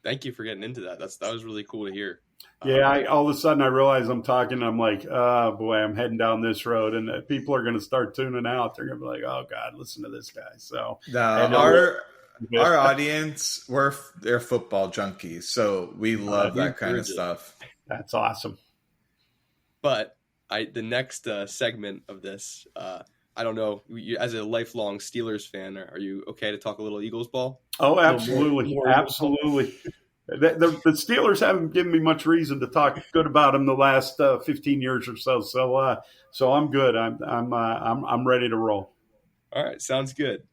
Thank you for getting into that. That was really cool to hear. Yeah, all of a sudden I realize I'm talking. I'm like, oh boy, I'm heading down this road, and people are going to start tuning out. They're going to be like, oh God, listen to this guy. So our audience, they're football junkies, so we love that kind of stuff. That's awesome. But the next segment of this, I don't know, as a lifelong Steelers fan, are you okay to talk a little Eagles ball? Oh, absolutely. Absolutely. The Steelers haven't given me much reason to talk good about them the last 15 years or so. So I'm good. I'm ready to roll. All right. Sounds good.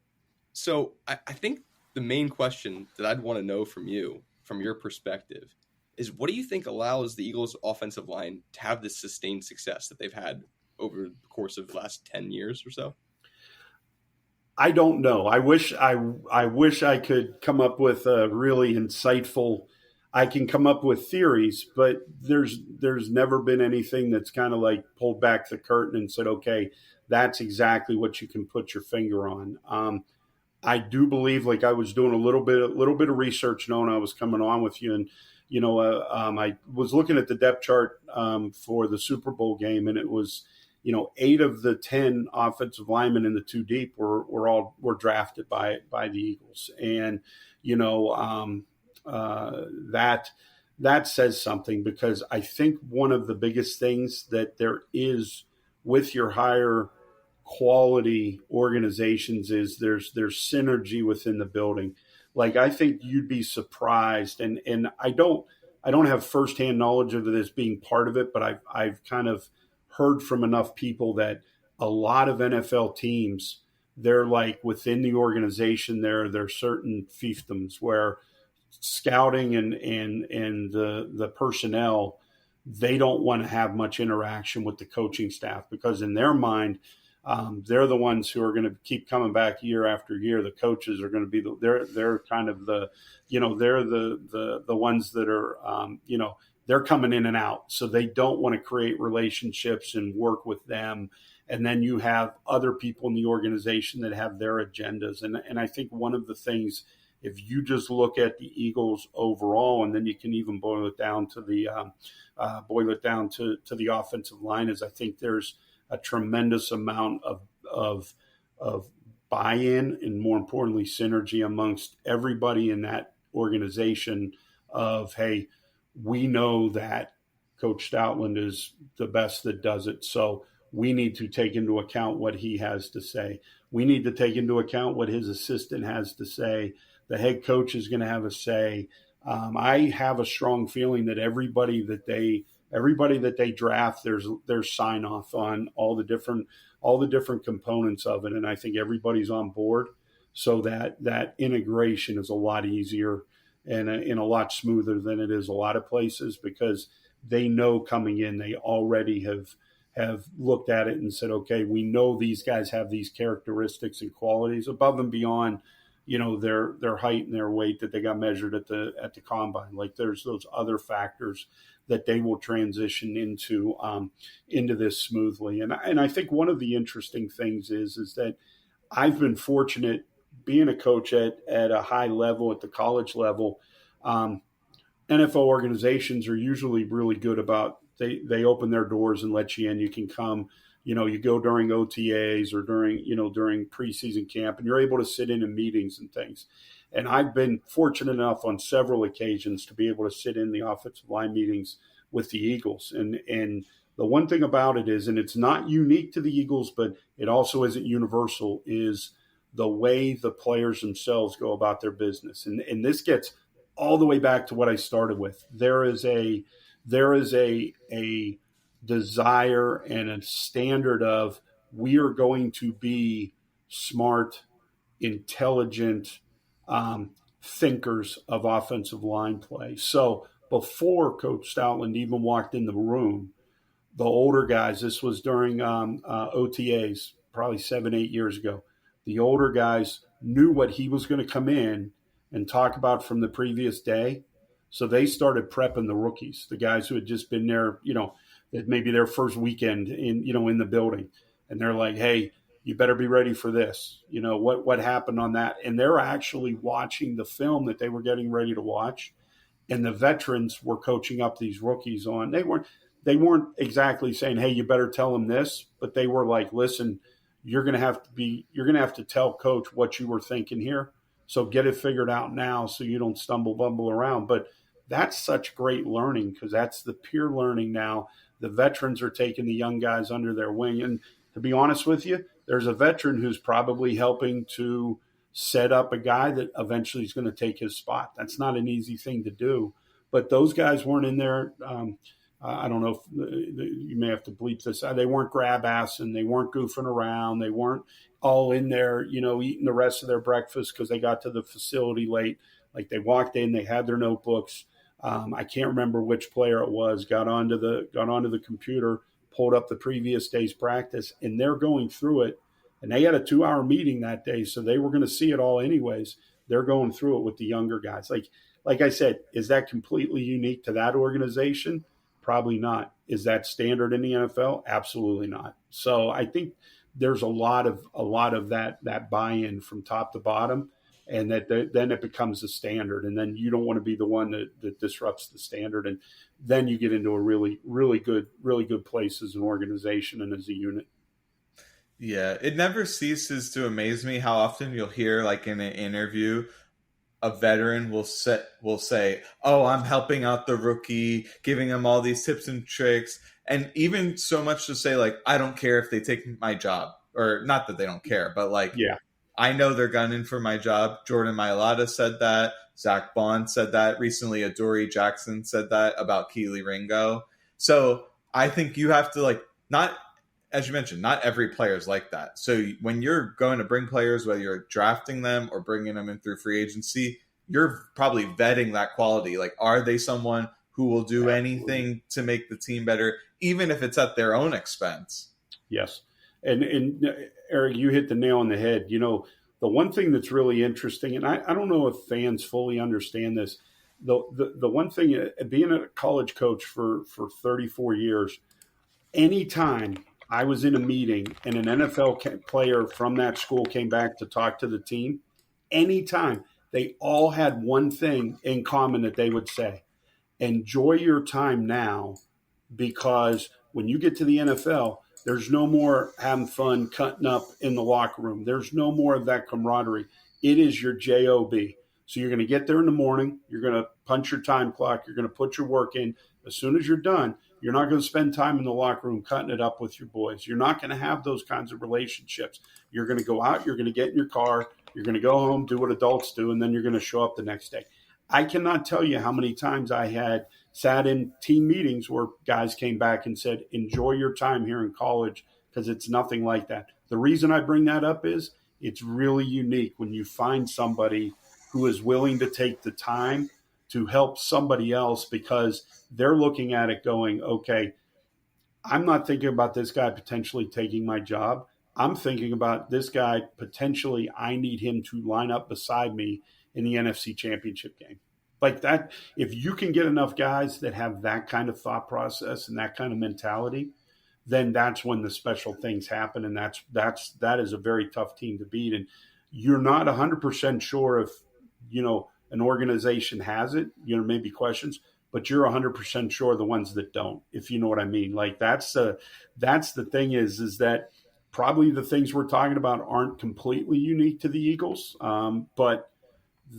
So I think the main question that I'd want to know from you, from your perspective, is what do you think allows the Eagles offensive line to have this sustained success that they've had over the course of the last 10 years or so? I don't know. I wish I could come up with a really insightful. I can come up with theories, but there's never been anything that's kind of like pulled back the curtain and said, okay, that's exactly what you can put your finger on. I do believe, like I was doing a little bit of research knowing I was coming on with you, and I was looking at the depth chart for the Super Bowl game, and it was 8 of the 10 offensive linemen in the 2 deep were drafted by the Eagles, and that says something, because I think one of the biggest things that there is with your higher quality organizations is there's synergy within the building. Like, I think you'd be surprised, and I don't have firsthand knowledge of this being part of it, but I've kind of heard from enough people that a lot of NFL teams, they're like within the organization, there are certain fiefdoms where scouting and the personnel, they don't want to have much interaction with the coaching staff, because in their mind, they're the ones who are going to keep coming back year after year. The coaches are going to be they're kind of the they're the ones that are they're coming in and out, so they don't want to create relationships and work with them. And then you have other people in the organization that have their agendas. And I think one of the things, if you just look at the Eagles overall, and then you can even boil it down to the offensive line, is I think there's a tremendous amount of buy-in, and more importantly, synergy amongst everybody in that organization of, hey, we know that Coach Stoutland is the best that does it, so we need to take into account what he has to say. We need to take into account what his assistant has to say. The head coach is going to have a say. I have a strong feeling that everybody that they draft, there's sign off on all the different components of it, and I think everybody's on board, so that integration is a lot easier and a lot smoother than it is a lot of places, because they know coming in, they already have looked at it and said, okay, we know these guys have these characteristics and qualities above and beyond their height and their weight that they got measured at the combine. Like, there's those other factors that they will transition into this smoothly. And I think one of the interesting things is that I've been fortunate being a coach at a high level, at the college level. NFL organizations are usually really good about, they open their doors and let you in. You can come, you go during OTAs or during preseason camp, and you're able to sit in meetings and things. And I've been fortunate enough on several occasions to be able to sit in the offensive line meetings with the Eagles. And the one thing about it is, and it's not unique to the Eagles, but it also isn't universal, is the way the players themselves go about their business. And this gets all the way back to what I started with. There is a desire and a standard of, we are going to be smart, intelligent thinkers of offensive line play. So before Coach Stoutland even walked in the room, the older guys, this was during OTAs, probably 7-8 years ago, the older guys knew what he was going to come in and talk about from the previous day. So they started prepping the rookies, the guys who had just been there, maybe their first weekend in the building. And they're like, hey, you better be ready for this. What happened on that? And they're actually watching the film that they were getting ready to watch. And the veterans were coaching up these rookies on. They weren't exactly saying, hey, you better tell them this, but they were like, listen, you're going to have to tell coach what you were thinking here. So get it figured out now so you don't bumble around. But that's such great learning, because that's the peer learning now. The veterans are taking the young guys under their wing. And to be honest with you, there's a veteran who's probably helping to set up a guy that eventually is going to take his spot. That's not an easy thing to do. But those guys weren't in there. I don't know if you may have to bleep this out. They weren't grab assing. They weren't goofing around. They weren't all in there, eating the rest of their breakfast because they got to the facility late. Like, they walked in, they had their notebooks. I can't remember which player it was, got onto the computer, pulled up the previous day's practice, and they're going through it. And they had a 2-hour meeting that day, so they were going to see it all anyways. They're going through it with the younger guys. Like I said, is that completely unique to that organization? Probably not. Is that standard in the NFL? Absolutely not. So I think there's a lot of that buy-in from top to bottom, and then it becomes a standard. And then you don't want to be the one that disrupts the standard. And then you get into a really, really good place as an organization and as a unit. Yeah, it never ceases to amaze me how often you'll hear, like, in an interview, a veteran will say, "Oh, I'm helping out the rookie, giving him all these tips and tricks," and even so much to say, like, "I don't care if they take my job," or not that they don't care, but like, yeah, I know they're gunning for my job. Jordan Mailata said that. Zach Bond said that recently. Adoree Jackson said that about Keely Ringo. So I think you have to, like, not. As you mentioned, not every player is like that. So when you're going to bring players, whether you're drafting them or bringing them in through free agency, you're probably vetting that quality. Like, are they someone who will do anything to make the team better, even if it's at their own expense? Yes. And Eric, you hit the nail on the head. The one thing that's really interesting, and I don't know if fans fully understand this, the one thing, being a college coach for 34 years, anytime I was in a meeting and an NFL player from that school came back to talk to the team, anytime, they all had one thing in common that they would say: enjoy your time now, because when you get to the NFL, there's no more having fun, cutting up in the locker room. There's no more of that camaraderie. It is your job. So you're going to get there in the morning. You're going to punch your time clock. You're going to put your work in. As soon as you're done, you're not going to spend time in the locker room cutting it up with your boys. You're not going to have those kinds of relationships. You're going to go out. You're going to get in your car. You're going to go home, do what adults do, and then you're going to show up the next day. I cannot tell you how many times I had sat in team meetings where guys came back and said, enjoy your time here in college, because it's nothing like that. The reason I bring that up is it's really unique when you find somebody who is willing to take the time to help somebody else, because they're looking at it going, okay, I'm not thinking about this guy potentially taking my job. I'm thinking about this guy potentially, I need him to line up beside me in the NFC Championship game. Like that, if you can get enough guys that have that kind of thought process and that kind of mentality, then that's when the special things happen. And that is a very tough team to beat. And you're not 100% sure if, an organization has it, maybe questions, but you're 100% sure the ones that don't, if you know what I mean. Like that's the thing is that probably the things we're talking about aren't completely unique to the Eagles, but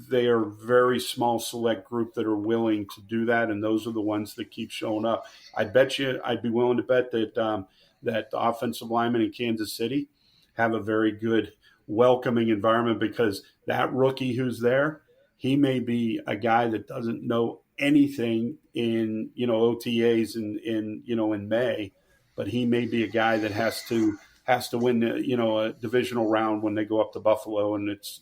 they are a very small select group that are willing to do that, and those are the ones that keep showing up. I'd be willing to bet that that the offensive linemen in Kansas City have a very good welcoming environment, because that rookie who's there, he may be a guy that doesn't know anything in OTAs in May, but he may be a guy that has to win a divisional round when they go up to Buffalo, and it's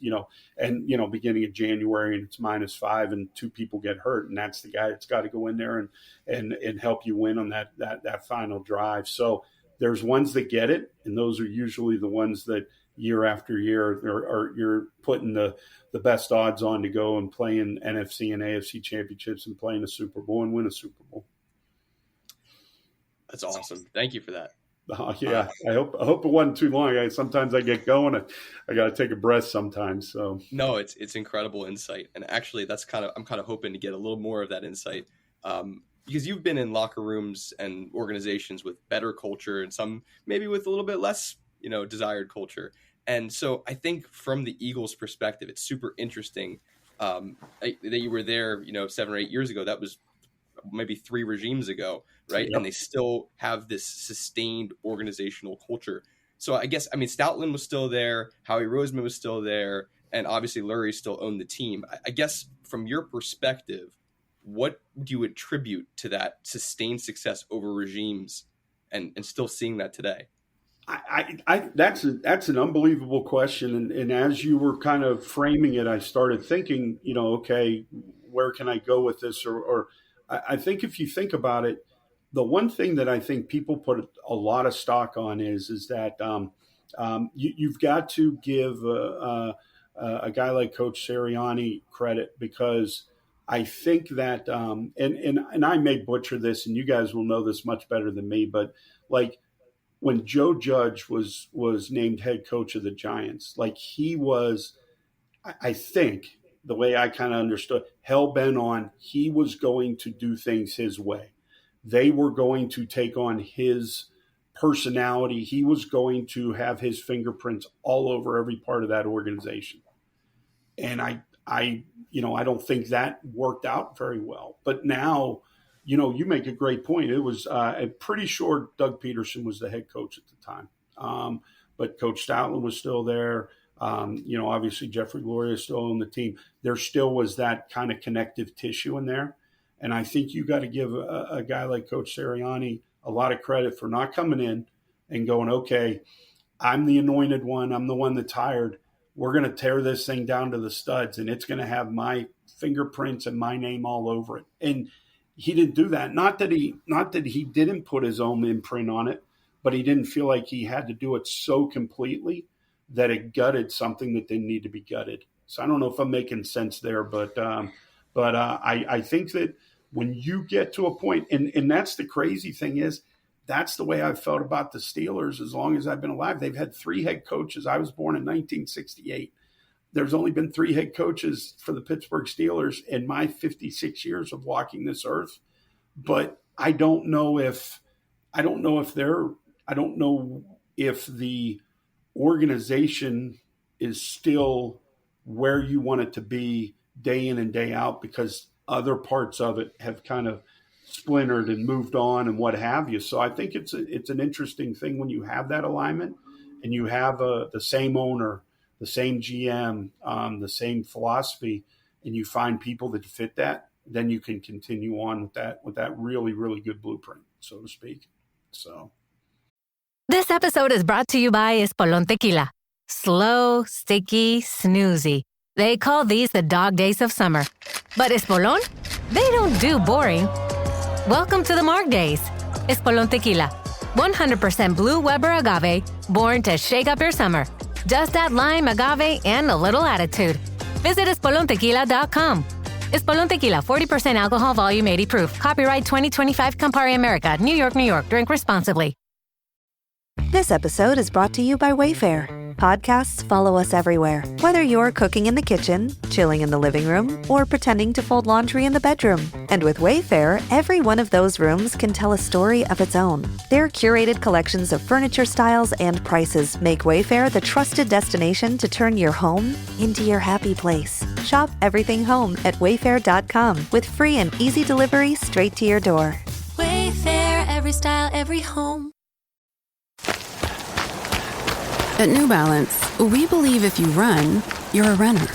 beginning of January, and it's -5 and 2 people get hurt, and that's the guy that's got to go in there and help you win on that final drive. So there's ones that get it, and those are usually the ones that year after year, or you're putting the best odds on to go and play in NFC and AFC championships and play in a Super Bowl and win a Super Bowl. That's awesome. Thank you for that. Yeah, I hope it wasn't too long. Sometimes I get going. I got to take a breath sometimes. So no, it's incredible insight, and actually, I'm kind of hoping to get a little more of that insight, because you've been in locker rooms and organizations with better culture, and some maybe with a little bit less, desired culture. And so I think from the Eagles' perspective, it's super interesting that you were there, 7 or 8 years ago. That was maybe 3 regimes ago, right? Yep. And they still have this sustained organizational culture. So I guess, Stoutland was still there, Howie Roseman was still there, and obviously Lurie still owned the team. I guess from your perspective, what do you attribute to that sustained success over regimes and still seeing that today? That's an unbelievable question. And as you were kind of framing it, I started thinking, okay, where can I go with this? Or I think if you think about it, the one thing that I think people put a lot of stock on is that you've got to give a guy like Coach Sirianni credit, because I think that, and I may butcher this, and you guys will know this much better than me, but like when Joe Judge was named head coach of the Giants, like he was, I think, the way I kind of understood, hell-bent on he was going to do things his way. They were going to take on his personality. He was going to have his fingerprints all over every part of that organization. And I don't think that worked out very well. But now, you make a great point. It was, I'm pretty sure Doug Peterson was the head coach at the time. But Coach Stoutland was still there. Obviously Jeffrey Lurie is still on the team. There still was that kind of connective tissue in there. And I think you got to give a guy like Coach Sirianni a lot of credit for not coming in and going, okay, I'm the anointed one. I'm the one that's hired. We're going to tear this thing down to the studs, and it's going to have my fingerprints and my name all over it. And he didn't do that. Not that he didn't put his own imprint on it, but he didn't feel like he had to do it so completely that it gutted something that didn't need to be gutted. So I don't know if I'm making sense there, but I think that when you get to a point, and that's the crazy thing is, that's the way I've felt about the Steelers as long as I've been alive. They've had 3 head coaches. I was born in 1968. There's only been 3 head coaches for the Pittsburgh Steelers in my 56 years of walking this earth. But I don't know if the organization is still where you want it to be day in and day out, because other parts of it have kind of splintered and moved on and what have you. So I think it's an interesting thing when you have that alignment and you have the same owner, the same GM, the same philosophy, and you find people that fit that, then you can continue on with that really, really good blueprint, so to speak. So this episode is brought to you by Espolón Tequila. Slow, sticky, snoozy. They call these the dog days of summer. But Espolón? They don't do boring. Welcome to the Marg Days. Espolón Tequila. 100% blue Weber agave, born to shake up your summer. Just add lime, agave, and a little attitude. Visit espolontequila.com. Espolón Tequila, 40% alcohol, volume 80 proof. Copyright 2025 Campari America, New York, New York. Drink responsibly. This episode is brought to you by Wayfair. Podcasts follow us everywhere. Whether you're cooking in the kitchen, chilling in the living room, or pretending to fold laundry in the bedroom. And with Wayfair, every one of those rooms can tell a story of its own. Their curated collections of furniture styles and prices make Wayfair the trusted destination to turn your home into your happy place. Shop everything home at wayfair.com with free and easy delivery straight to your door. Wayfair, every style, every home. At New Balance, we believe if you run, you're a runner.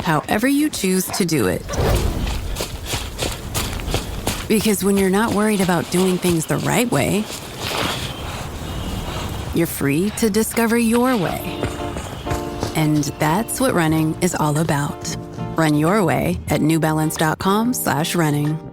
However you choose to do it. Because when you're not worried about doing things the right way, you're free to discover your way. And that's what running is all about. Run your way at newbalance.com/running.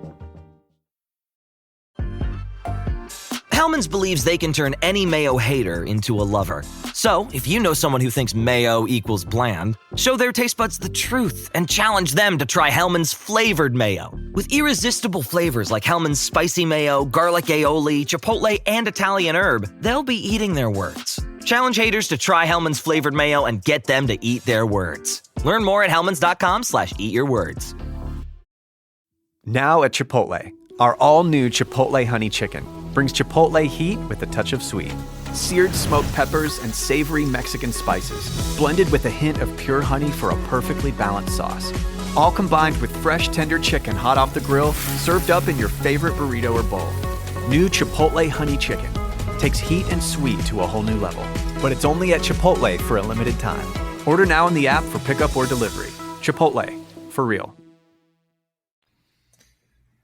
Hellmann's believes they can turn any mayo hater into a lover. So, if you know someone who thinks mayo equals bland, show their taste buds the truth and challenge them to try Hellmann's flavored mayo. With irresistible flavors like Hellmann's spicy mayo, garlic aioli, chipotle, and Italian herb, they'll be eating their words. Challenge haters to try Hellmann's flavored mayo and get them to eat their words. Learn more at hellmanns.com/eatyourwords. Now at Chipotle, our all-new Chipotle Honey Chicken brings Chipotle heat with a touch of sweet. Seared smoked peppers and savory Mexican spices, blended with a hint of pure honey for a perfectly balanced sauce. All combined with fresh, tender chicken hot off the grill, served up in your favorite burrito or bowl. New Chipotle Honey Chicken takes heat and sweet to a whole new level. But it's only at Chipotle for a limited time. Order now in the app for pickup or delivery. Chipotle, for real.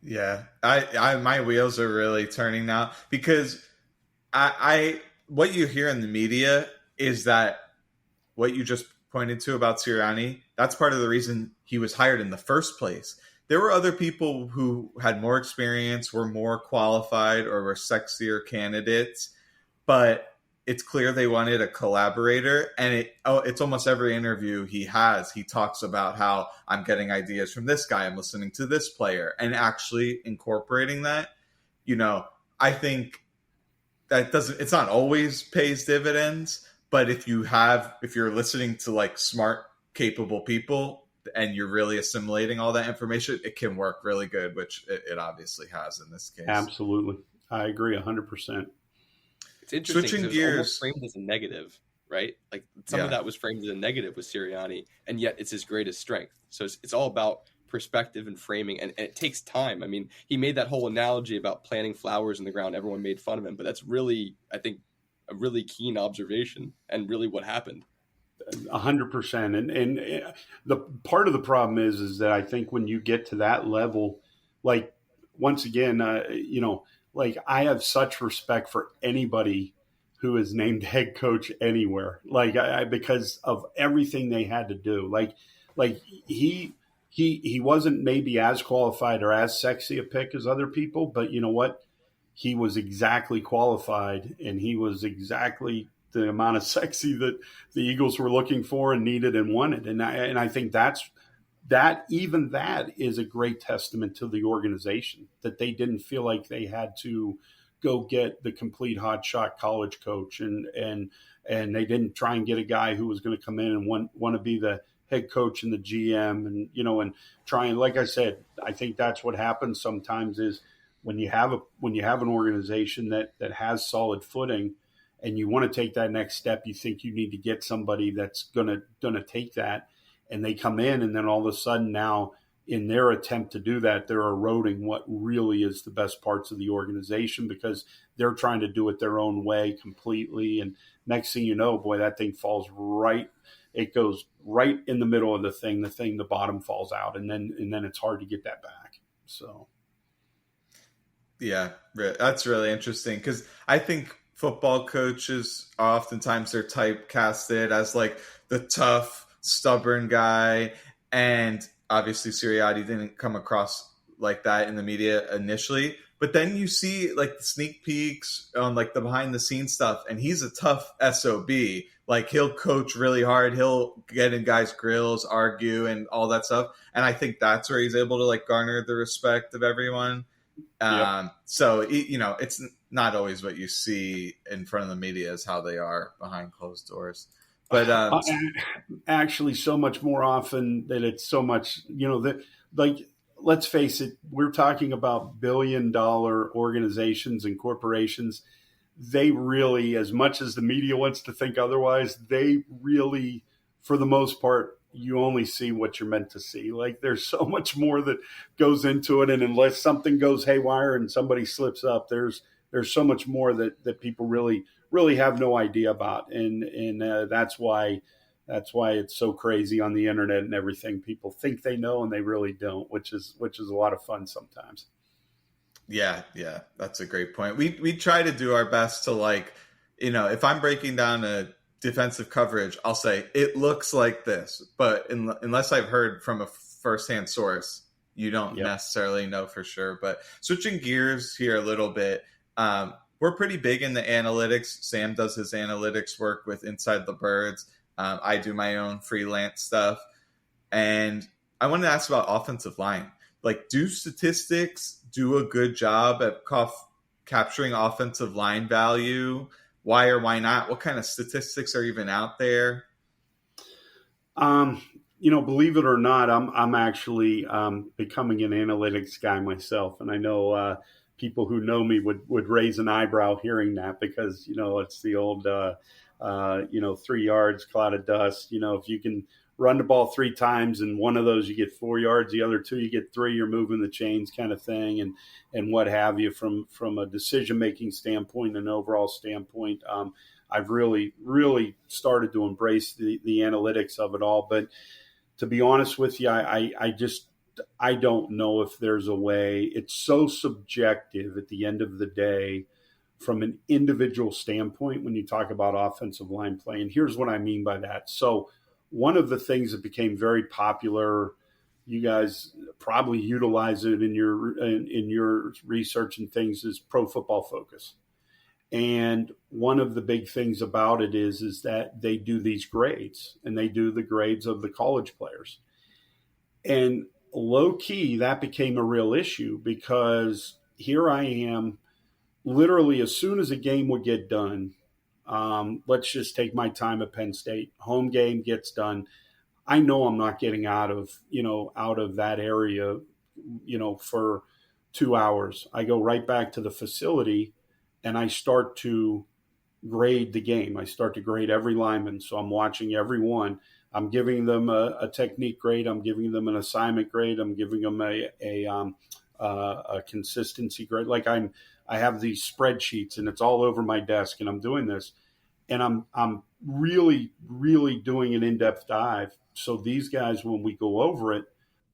Yeah, I my wheels are really turning now because I what you hear in the media is that what you just pointed to about Sirianni, that's part of the reason he was hired in the first place. There were other people who had more experience, were more qualified, or were sexier candidates, but it's clear they wanted a collaborator, and it's almost every interview he has. He talks about how I'm getting ideas from this guy, I'm listening to this player, and actually incorporating that. I think that it's not always pays dividends, but if you're listening to like smart, capable people and you're really assimilating all that information, it can work really good, which it obviously has in this case. Absolutely. I agree 100%. It's interesting. Switching gears, almost framed as a negative, right? Like some of that was framed as a negative with Sirianni, and yet it's his greatest strength. So it's all about perspective and framing, and it takes time. I mean, he made that whole analogy about planting flowers in the ground. Everyone made fun of him, but that's really, I think, a really keen observation and really what happened. 100%. And the part of the problem is that I think when you get to that level, like once again, like I have such respect for anybody who is named head coach anywhere, like because of everything they had to do. Like he wasn't maybe as qualified or as sexy a pick as other people, but you know what? He was exactly qualified, and he was exactly the amount of sexy that the Eagles were looking for and needed and wanted. And I think that is a great testament to the organization, that they didn't feel like they had to go get the complete hotshot college coach, and they didn't try and get a guy who was going to come in and want to be the head coach and the GM, and try and, like I said, I think that's what happens sometimes is when you have an organization that has solid footing and you want to take that next step, you think you need to get somebody that's gonna take that, and they come in, and then all of a sudden now in their attempt to do that, they're eroding what really is the best parts of the organization because they're trying to do it their own way completely. And next thing you know, boy, that thing falls right. It goes right in the middle of the thing, the bottom falls out, and then it's hard to get that back. So. Yeah, that's really interesting because I think football coaches oftentimes they're typecasted as like the tough, stubborn guy, and obviously Sirianni didn't come across like that in the media initially. But then you see like the sneak peeks on like the behind the scenes stuff, and he's a tough SOB. Like he'll coach really hard, he'll get in guys' grills, argue, and all that stuff. And I think that's where he's able to like garner the respect of everyone. So it's not always what you see in front of the media is how they are behind closed doors. But actually, so much more often that it's so much, like, let's face it, we're talking about billion-dollar organizations and corporations. They really, as much as the media wants to think otherwise, they really, for the most part, you only see what you're meant to see. Like there's so much more that goes into it. And unless something goes haywire and somebody slips up, there's so much more that people really, really have no idea about. And that's why it's so crazy on the internet and everything. People think they know and they really don't, which is a lot of fun sometimes. Yeah. That's a great point. We try to do our best to like, if I'm breaking down a defensive coverage, I'll say it looks like this, but unless I've heard from a firsthand source, you don't necessarily know for sure. But switching gears here a little bit, we're we're pretty big in the analytics. Sam does his analytics work with Inside the Birds. I do my own freelance stuff. And I wanted to ask about offensive line. Like, do statistics do a good job at capturing offensive line value? Why or why not? What kind of statistics are even out there? Believe it or not, I'm actually becoming an analytics guy myself, and I know people who know me would raise an eyebrow hearing that, because it's the old 3 yards, cloud of dust. If you can run the ball 3 times and one of those you get 4 yards, the other 2 you get 3, you're moving the chains, kind of thing, and what have you from a decision making standpoint and overall standpoint. I've really started to embrace the analytics of it all. But to be honest with you, I don't know if there's a way. It's so subjective at the end of the day from an individual standpoint when you talk about offensive line play. And here's what I mean by that. So one of the things that became very popular, you guys probably utilize it in your research and things, is Pro Football Focus. And one of the big things about it is that they do these grades, and they do the grades of the college players. And low key, that became a real issue, because here I am, literally as soon as a game would get done, let's just take my time at Penn State, home game gets done. I know I'm not getting out of that area, for 2 hours. I go right back to the facility and I start to grade the game. I start to grade every lineman. So I'm watching every one. I'm giving them a technique grade. I'm giving them an assignment grade. I'm giving them a consistency grade. Like I have these spreadsheets and it's all over my desk, and I'm doing this, and I'm really, really doing an in-depth dive. So these guys, when we go over it,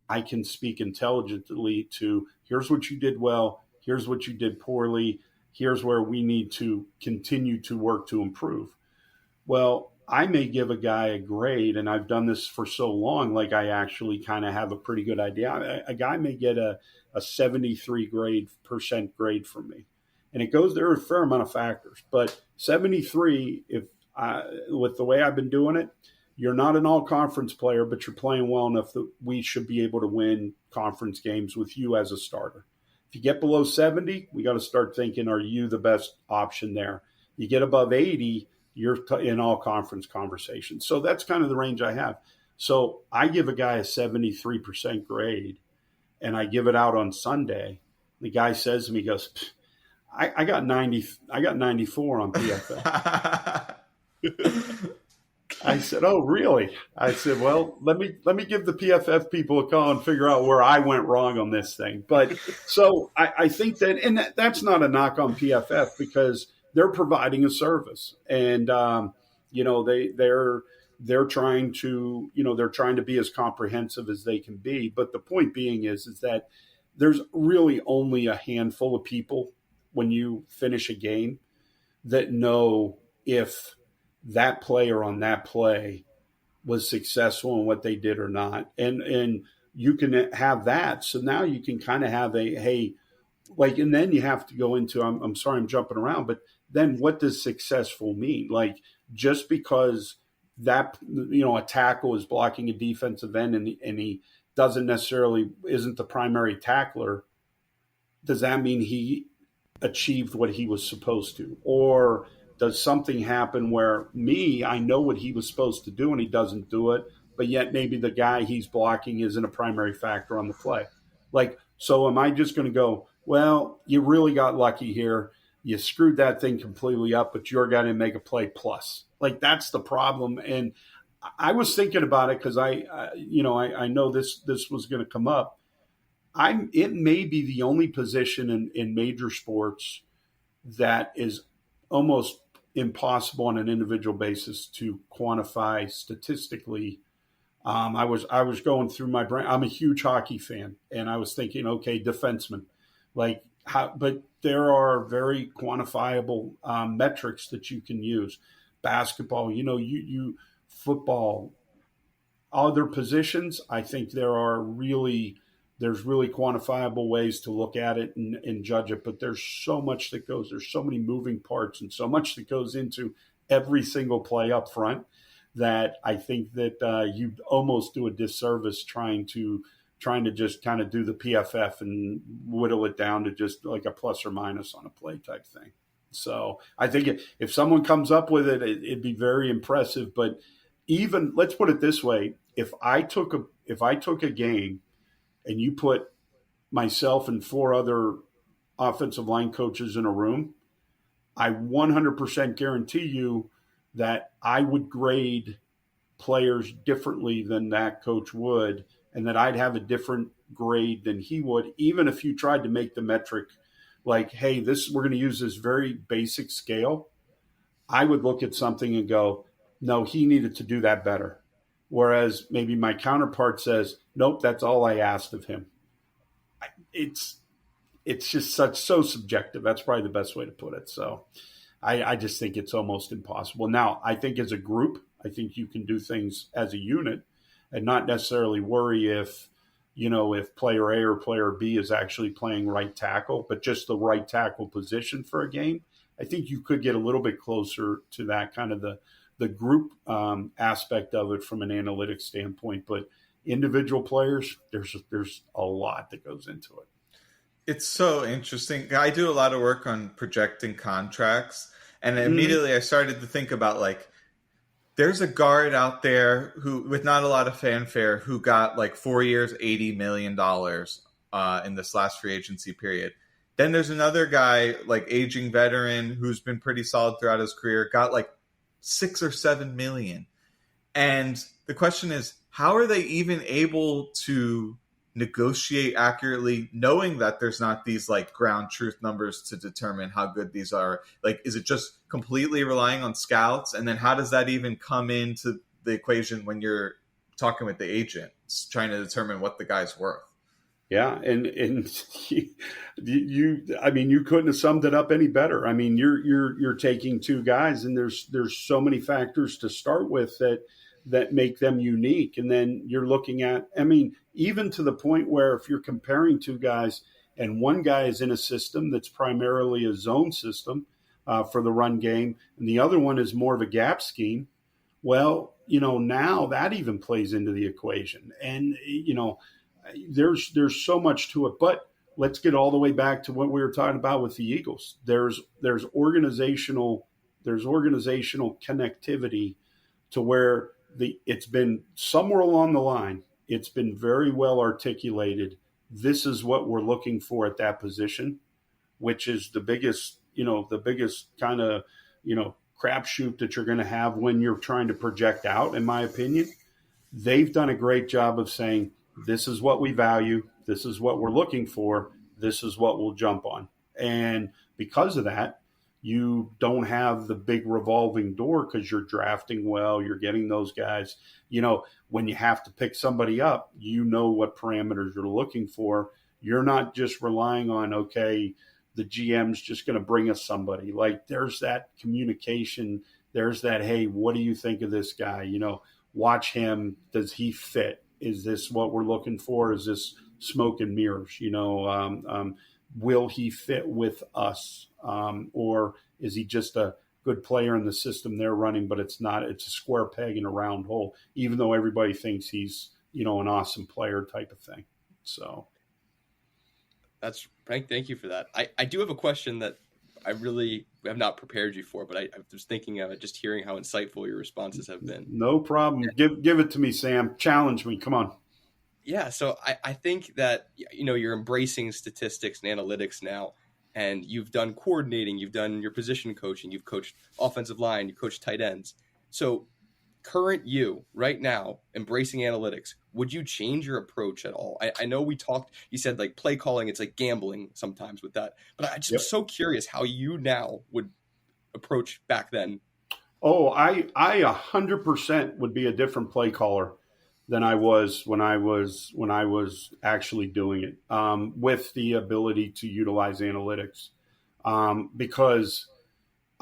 I can speak intelligently to, here's what you did well, here's what you did poorly, here's where we need to continue to work to improve. Well, I may give a guy a grade, and I've done this for so long, like I actually kind of have a pretty good idea. A guy may get a 73% grade from me. And it goes, there are a fair amount of factors, but 73, with the way I've been doing it, you're not an all-conference player, but you're playing well enough that we should be able to win conference games with you as a starter. If you get below 70, we got to start thinking, are you the best option there? You get above 80, you're in all conference conversations. So that's kind of the range I have. So I give a guy a 73% grade, and I give it out on Sunday. The guy says to me, he goes, I got 90. I got 94 on PFF. I said, "Oh, really?" I said, "Well, let me give the PFF people a call and figure out where I went wrong on this thing." But so I think that, and that's not a knock on PFF, because they're providing a service, and they're trying to be as comprehensive as they can be. But the point being is that there's really only a handful of people when you finish a game that know if that player on that play was successful in what they did or not. And you can have that. So now you can kind of have and then you have to go into, I'm sorry, I'm jumping around, but then what does successful mean? Like, just because that, a tackle is blocking a defensive end and he doesn't necessarily isn't the primary tackler, does that mean he achieved what he was supposed to? Or does something happen where I know what he was supposed to do and he doesn't do it, but yet maybe the guy he's blocking isn't a primary factor on the play? Like, so am I just going to go, well, you really got lucky here, you screwed that thing completely up, but you're going to make a play plus? Like, that's the problem. And I was thinking about it because I know this was going to come up. It may be the only position in major sports that is almost impossible on an individual basis to quantify statistically. I was going through my brain. I'm a huge hockey fan, and I was thinking, okay, defenseman, like how? But there are very quantifiable metrics that you can use. Basketball, you football, other positions. I think there are really there's really quantifiable ways to look at it and judge it, but there's so much that goes, there's so many moving parts and so much that goes into every single play up front that I think that you almost do a disservice trying to just kind of do the PFF and whittle it down to just like a plus or minus on a play type thing. So I think if someone comes up with it, it'd be very impressive. But even, let's put it this way, if I took a game and you put myself and 4 other offensive line coaches in a room, I 100% guarantee you that I would grade players differently than that coach would, and that I'd have a different grade than he would, even if you tried to make the metric like, hey, we're going to use this very basic scale. I would look at something and go, no, he needed to do that better. Whereas maybe my counterpart says, nope, that's all I asked of him. It's just so subjective. That's probably the best way to put it. So I just think it's almost impossible. Now, I think as a group, I think you can do things as a unit and not necessarily worry if player A or player B is actually playing right tackle, but just the right tackle position for a game. I think you could get a little bit closer to that kind of the group aspect of it from an analytics standpoint. But individual players, there's a lot that goes into it. It's so interesting. I do a lot of work on projecting contracts, and immediately I started to think about, like, there's a guard out there who, with not a lot of fanfare, who got like 4 years, $80 million in this last free agency period. Then there's another guy, like aging veteran, who's been pretty solid throughout his career, got like 6 or 7 million. And the question is, how are they even able to negotiate accurately, knowing that there's not these like ground truth numbers to determine how good these are? Like, is it just completely relying on scouts? And then how does that even come into the equation when you're talking with the agent, trying to determine what the guy's worth? Yeah, and you couldn't have summed it up any better. I mean, you're taking 2 guys, and there's so many factors to start with that make them unique. And then you're looking at, I mean, even to the point where if you're comparing 2 guys and one guy is in a system that's primarily a zone system for the run game, and the other one is more of a gap scheme, well, now that even plays into the equation. And, there's so much to it. But let's get all the way back to what we were talking about with the Eagles. There's organizational connectivity to where it's been somewhere along the line, it's been very well articulated. This is what we're looking for at that position, which is the biggest kind of, crapshoot that you're going to have when you're trying to project out, in my opinion. They've done a great job of saying, this is what we value. This is what we're looking for. This is what we'll jump on. And because of that, you don't have the big revolving door because you're drafting well, you're getting those guys. When you have to pick somebody up, what parameters you're looking for. You're not just relying on, okay, the GM's just going to bring us somebody. Like, there's that communication. There's that, hey, what do you think of this guy? Watch him. Does he fit? Is this what we're looking for? Is this smoke and mirrors? Will he fit with us? Or is he just a good player in the system they're running, but it's a square peg in a round hole, even though everybody thinks he's, an awesome player type of thing. So that's Frank. Thank you for that. I do have a question that I really have not prepared you for, but I was thinking of it, just hearing how insightful your responses have been. No problem. Give it to me, Sam. Challenge me. Come on. Yeah. So I think that, you're embracing statistics and analytics now, and you've done coordinating, you've done your position coaching, you've coached offensive line, you coached tight ends. So current you right now, embracing analytics, would you change your approach at all? I know you said like play calling, it's like gambling sometimes with that, but I'm so curious how you now would approach back then. Oh, I 100% would be a different play caller than I was when I was actually doing it, with the ability to utilize analytics, because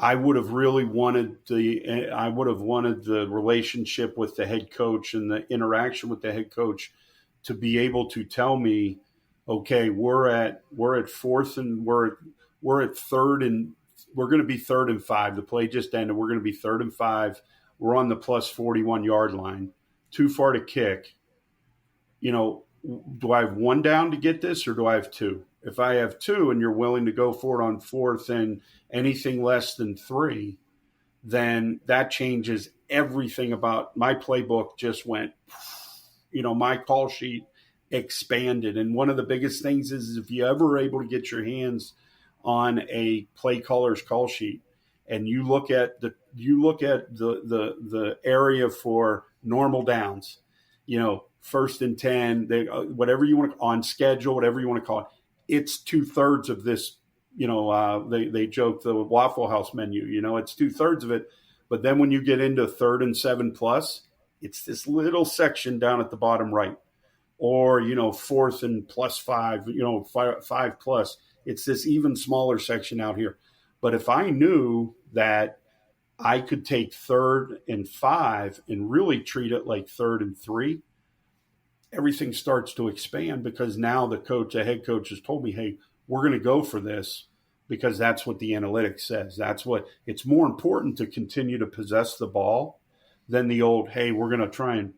I would have really wanted the relationship with the head coach and the interaction with the head coach to be able to tell me, okay, we're at fourth and we're at third and we're going to be 3rd and 5. The play just ended. We're going to be 3rd and 5. We're on the plus 41 yard line. Too far to kick. Do I have 1 down to get this or do I have 2? If I have 2 and you're willing to go for it on 4th and anything less than 3, then that changes everything about my playbook. Just went, my call sheet expanded. And one of the biggest things is if you ever able to get your hands on a play caller's call sheet and you look at the area for normal downs, 1st and 10, whatever you want to, on schedule, whatever you want to call it, it's 2/3 of this. They joke the Waffle House menu. It's 2/3 of it. But then when you get into 3rd and 7 plus, it's this little section down at the bottom right, or 4th and plus 5, 5 plus. It's this even smaller section out here. But if I knew that I could take 3rd and 5 and really treat it like 3rd and 3, everything starts to expand because now the head coach has told me, hey, we're going to go for this because that's what the analytics says. It's more important to continue to possess the ball than the old, hey, we're going to try and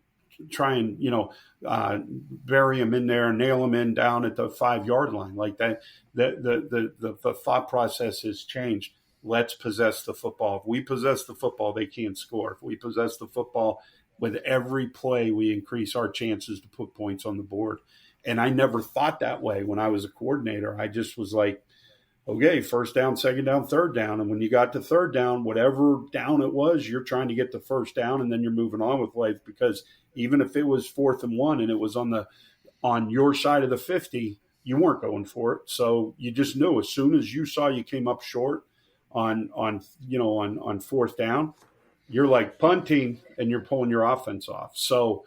bury him in there and nail him in down at the 5 yard line like that. The thought process has changed. Let's possess the football. If we possess the football, they can't score. If we possess the football, with every play, we increase our chances to put points on the board. And I never thought that way when I was a coordinator. I just was like, okay, 1st down, 2nd down, 3rd down. And when you got to 3rd down, whatever down it was, you're trying to get the 1st down and then you're moving on with life, because even if it was 4th and 1 and it was on your side of the 50, you weren't going for it. So you just knew as soon as you saw you came up short on 4th down, you're like punting and you're pulling your offense off. So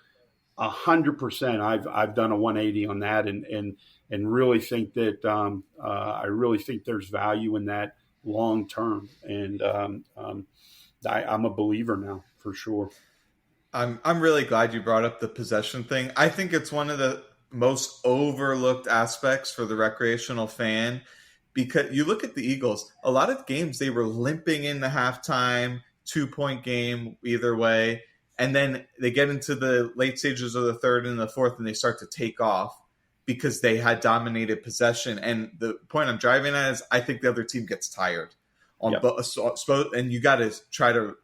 100%, I've done a 180 on that and really think that I really think there's value in that long term. And I'm a believer now for sure. I'm really glad you brought up the possession thing. I think it's one of the most overlooked aspects for the recreational fan, because you look at the Eagles, a lot of games they were limping into halftime, 2-point game either way, and then they get into the late stages of the 3rd and the 4th and they start to take off because they had dominated possession. And the point I'm driving at is I think the other team gets tired and you got to try to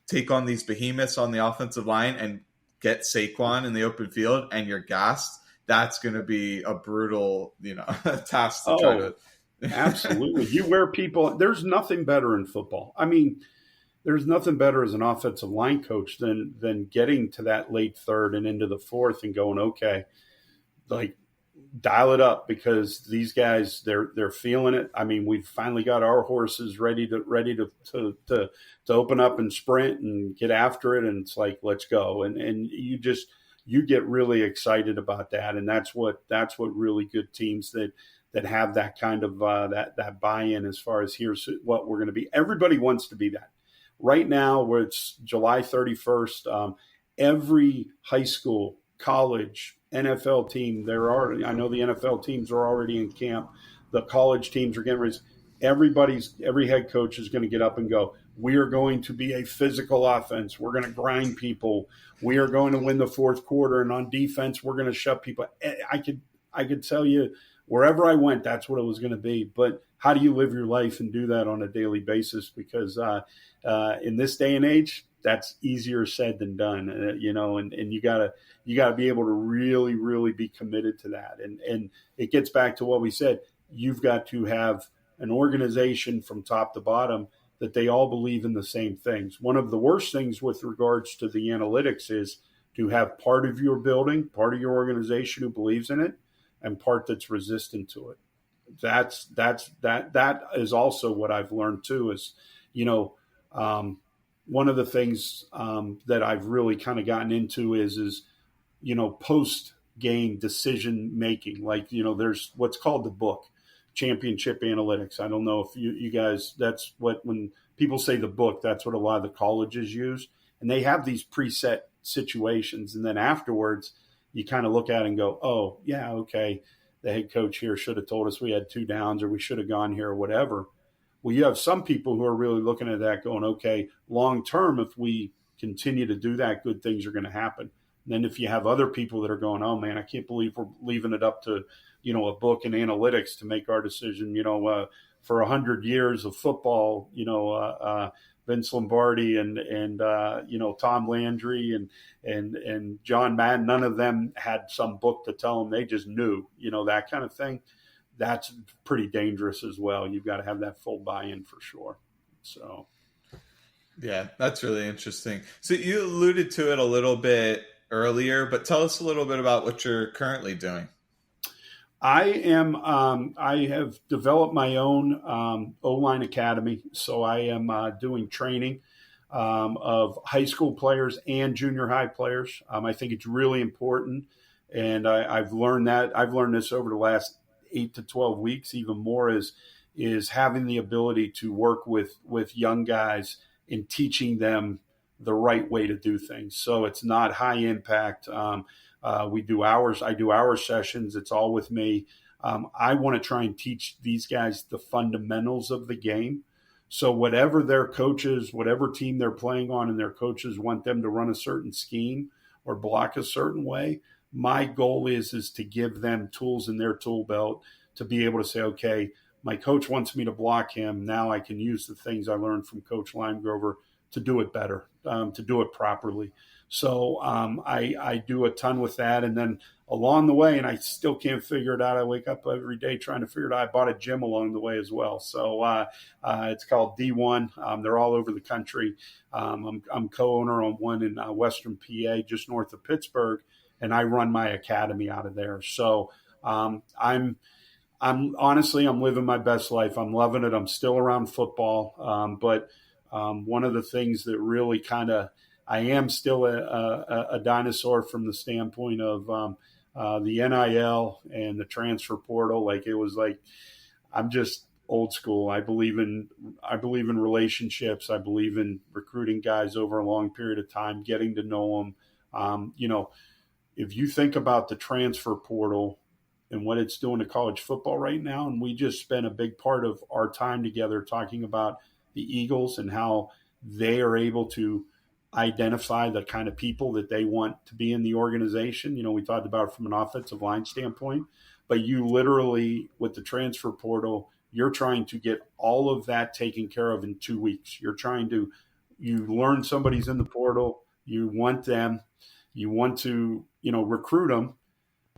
take on these behemoths on the offensive line and get Saquon in the open field and you're gassed. That's going to be a brutal, task to try to. Absolutely. You wear people. There's nothing better in football. I mean, there's nothing better as an offensive line coach than getting to that late 3rd and into the 4th and going, okay, like dial it up, because these guys, they're feeling it. I mean, we've finally got our horses ready to open up and sprint and get after it. And it's like, let's go. And you get really excited about that. And that's what really good teams that have that kind of that buy-in as far as here's what we're going to be. Everybody wants to be that. Right now, where it's July 31st, every high school, college, NFL team, I know the NFL teams are already in camp. The college teams are getting ready. Every head coach is going to get up and go, we are going to be a physical offense. We're going to grind people. We are going to win the 4th quarter. And on defense, we're going to shut people. I could tell you, wherever I went, that's what it was going to be. But how do you live your life and do that on a daily basis? Because in this day and age, that's easier said than done, and you gotta be able to really, really be committed to that. And it gets back to what we said. You've got to have an organization from top to bottom that they all believe in the same things. One of the worst things with regards to the analytics is to have part of your building, part of your organization who believes in it, and part that's resistant to it. That is also what I've learned too. Is one of the things that I've really kind of gotten into is post game decision making. Like there's what's called the book, Championship Analytics. I don't know if you guys. That's what when people say the book, that's what a lot of the colleges use, and they have these preset situations, and then afterwards you kind of look at it and go, oh yeah, okay. the head coach here should have told us we had 2 downs, or we should have gone here, or whatever. Well, you have some people who are really looking at that going, okay, long term, if we continue to do that, good things are going to happen. And then if you have other people that are going, oh man, I can't believe we're leaving it up to, a book and analytics to make our decision, for 100 years of football, Vince Lombardi and Tom Landry and John Madden, none of them had some book to tell them. They just knew, that kind of thing. That's pretty dangerous as well. You've got to have that full buy-in for sure. So, yeah, that's really interesting. So you alluded to it a little bit earlier, but tell us a little bit about what you're currently doing. I have developed my own O-line academy. So I am doing training of high school players and junior high players. I think it's really important. And I've learned that. I've learned this over the last 8 to 12 weeks. Even more is having the ability to work with young guys and teaching them the right way to do things. So it's not high impact. We do hours. I do hour sessions. It's all with me. I want to try and teach these guys the fundamentals of the game. So whatever their coaches, whatever team they're playing on, and their coaches want them to run a certain scheme or block a certain way, my goal is to give them tools in their tool belt to be able to say, okay, my coach wants me to block him. Now I can use the things I learned from Coach Limegrover to do it better, to do it properly. So I do a ton with that. And then along the way, and I still can't figure it out, I wake up every day trying to figure it out. I bought a gym along the way as well. So it's called D1. They're all over the country. I'm co-owner on one in Western PA, just north of Pittsburgh, and I run my academy out of there. So I'm honestly, I'm living my best life. I'm loving it. I'm still around football. But one of the things that really I am still a dinosaur from the standpoint of the NIL and the transfer portal. I'm just old school. I believe in relationships. I believe in recruiting guys over a long period of time, getting to know them. If you think about the transfer portal and what it's doing to college football right now, and we just spent a big part of our time together talking about the Eagles and how they are able to identify the kind of people that they want to be in the organization. We talked about it from an offensive line standpoint, but you literally, with the transfer portal, you're trying to get all of that taken care of in 2 weeks. You learn somebody's in the portal, you want them, you want to, recruit them.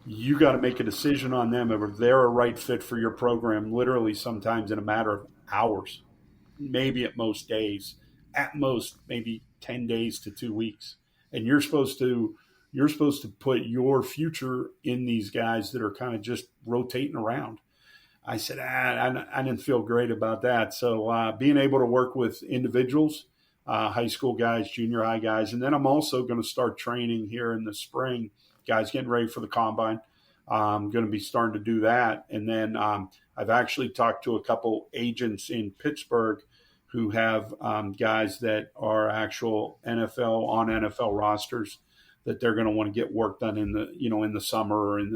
You got to make a decision on them if they're a right fit for your program, literally sometimes in a matter of hours, maybe at most days, at most maybe 10 days to 2 weeks. And you're supposed to put your future in these guys that are kind of just rotating around. I said, I didn't feel great about that. So being able to work with individuals, high school guys, junior high guys, and then I'm also going to start training here in the spring, guys getting ready for the combine. I'm going to be starting to do that. And then I've actually talked to a couple agents in Pittsburgh who have guys that are actual NFL rosters that they're going to want to get work done in the summer or in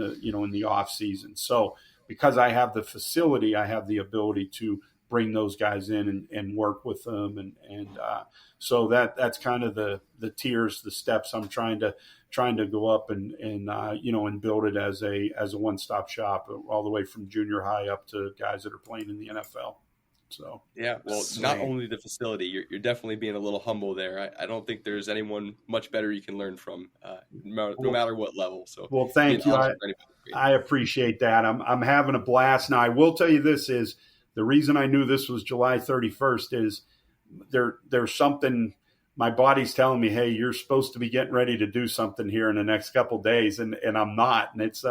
the off season. So because I have the facility, I have the ability to bring those guys in and work with them. And so that's kind of the tiers, the steps I'm trying to go up and build it as a one-stop shop all the way from junior high up to guys that are playing in the NFL. So yeah, well, sweet. Not only the facility, you're definitely being a little humble there. I don't think there's anyone much better you can learn from, no matter what level. So well, thank you. I appreciate that. I'm having a blast. Now, I will tell you this is the reason I knew this was July 31st is there's something. My body's telling me, hey, you're supposed to be getting ready to do something here in the next couple of days, and I'm not, and it's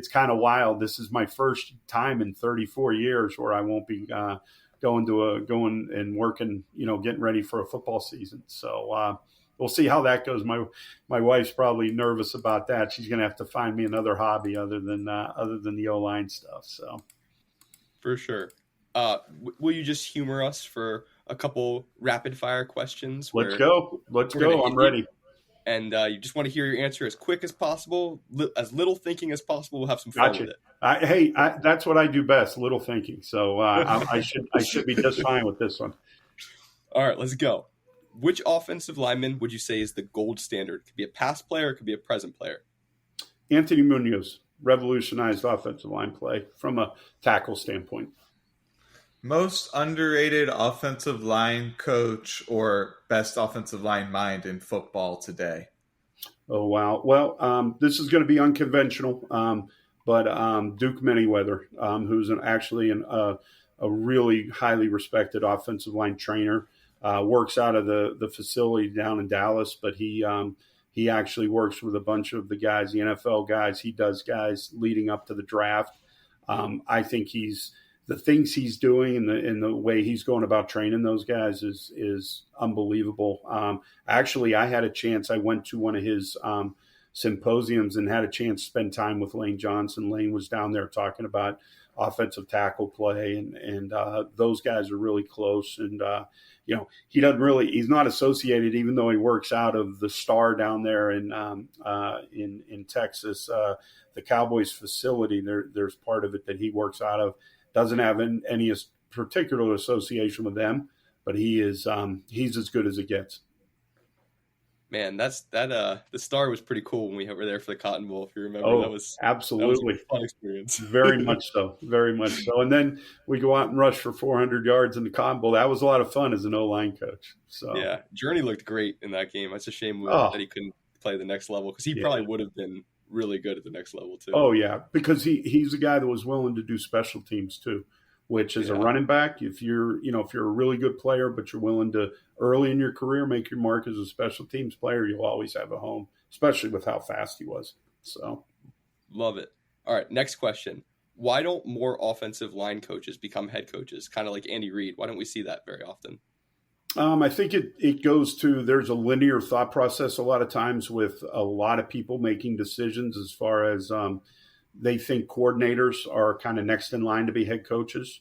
kind of wild. This is my first time in 34 years where I won't be going and working, getting ready for a football season. So we'll see how that goes. My wife's probably nervous about that. She's going to have to find me another hobby other than the O-line stuff. So for sure. Will you just humor us for a couple rapid fire questions? Let's go. I'm ready. And you just want to hear your answer as quick as possible, as little thinking as possible. We'll have some fun with it. That's what I do best, little thinking. So I should be just fine with this one. All right, let's go. Which offensive lineman would you say is the gold standard? It could be a past player, it could be a present player. Anthony Munoz revolutionized offensive line play from a tackle standpoint. Most underrated offensive line coach or best offensive line mind in football today? Oh, wow. Well, this is going to be unconventional, but Duke Manyweather, who's actually a really highly respected offensive line trainer, works out of the facility down in Dallas, but he actually works with a bunch of the guys, the NFL guys. He does guys leading up to the draft. I think the things he's doing and the way he's going about training those guys is unbelievable. Actually, I had a chance. I went to one of his symposiums and had a chance to spend time with Lane Johnson. Lane was down there talking about offensive tackle play, and those guys are really close. And he's not associated, even though he works out of the Star down there in Texas, the Cowboys facility. There's part of it that he works out of. Doesn't have any particular association with them, but he's as good as it gets. Man, the Star was pretty cool when we were there for the Cotton Bowl. If you remember, absolutely. That was a fun experience. Very much so, very much so. And then we go out and rush for 400 yards in the Cotton Bowl. That was a lot of fun as an O-line coach. So yeah, Journey looked great in that game. It's a shame that he couldn't play the next level because he probably would have been really good at the next level too. Oh yeah, because he's a guy that was willing to do special teams too, which is a running back. If you're a really good player, but you're willing to early in your career make your mark as a special teams player, you'll always have a home, especially with how fast he was. So love it. All right, next question. Why don't more offensive line coaches become head coaches? Kind of like Andy Reid. Why don't we see that very often? I think it goes to, there's a linear thought process a lot of times with a lot of people making decisions as far as they think coordinators are kind of next in line to be head coaches.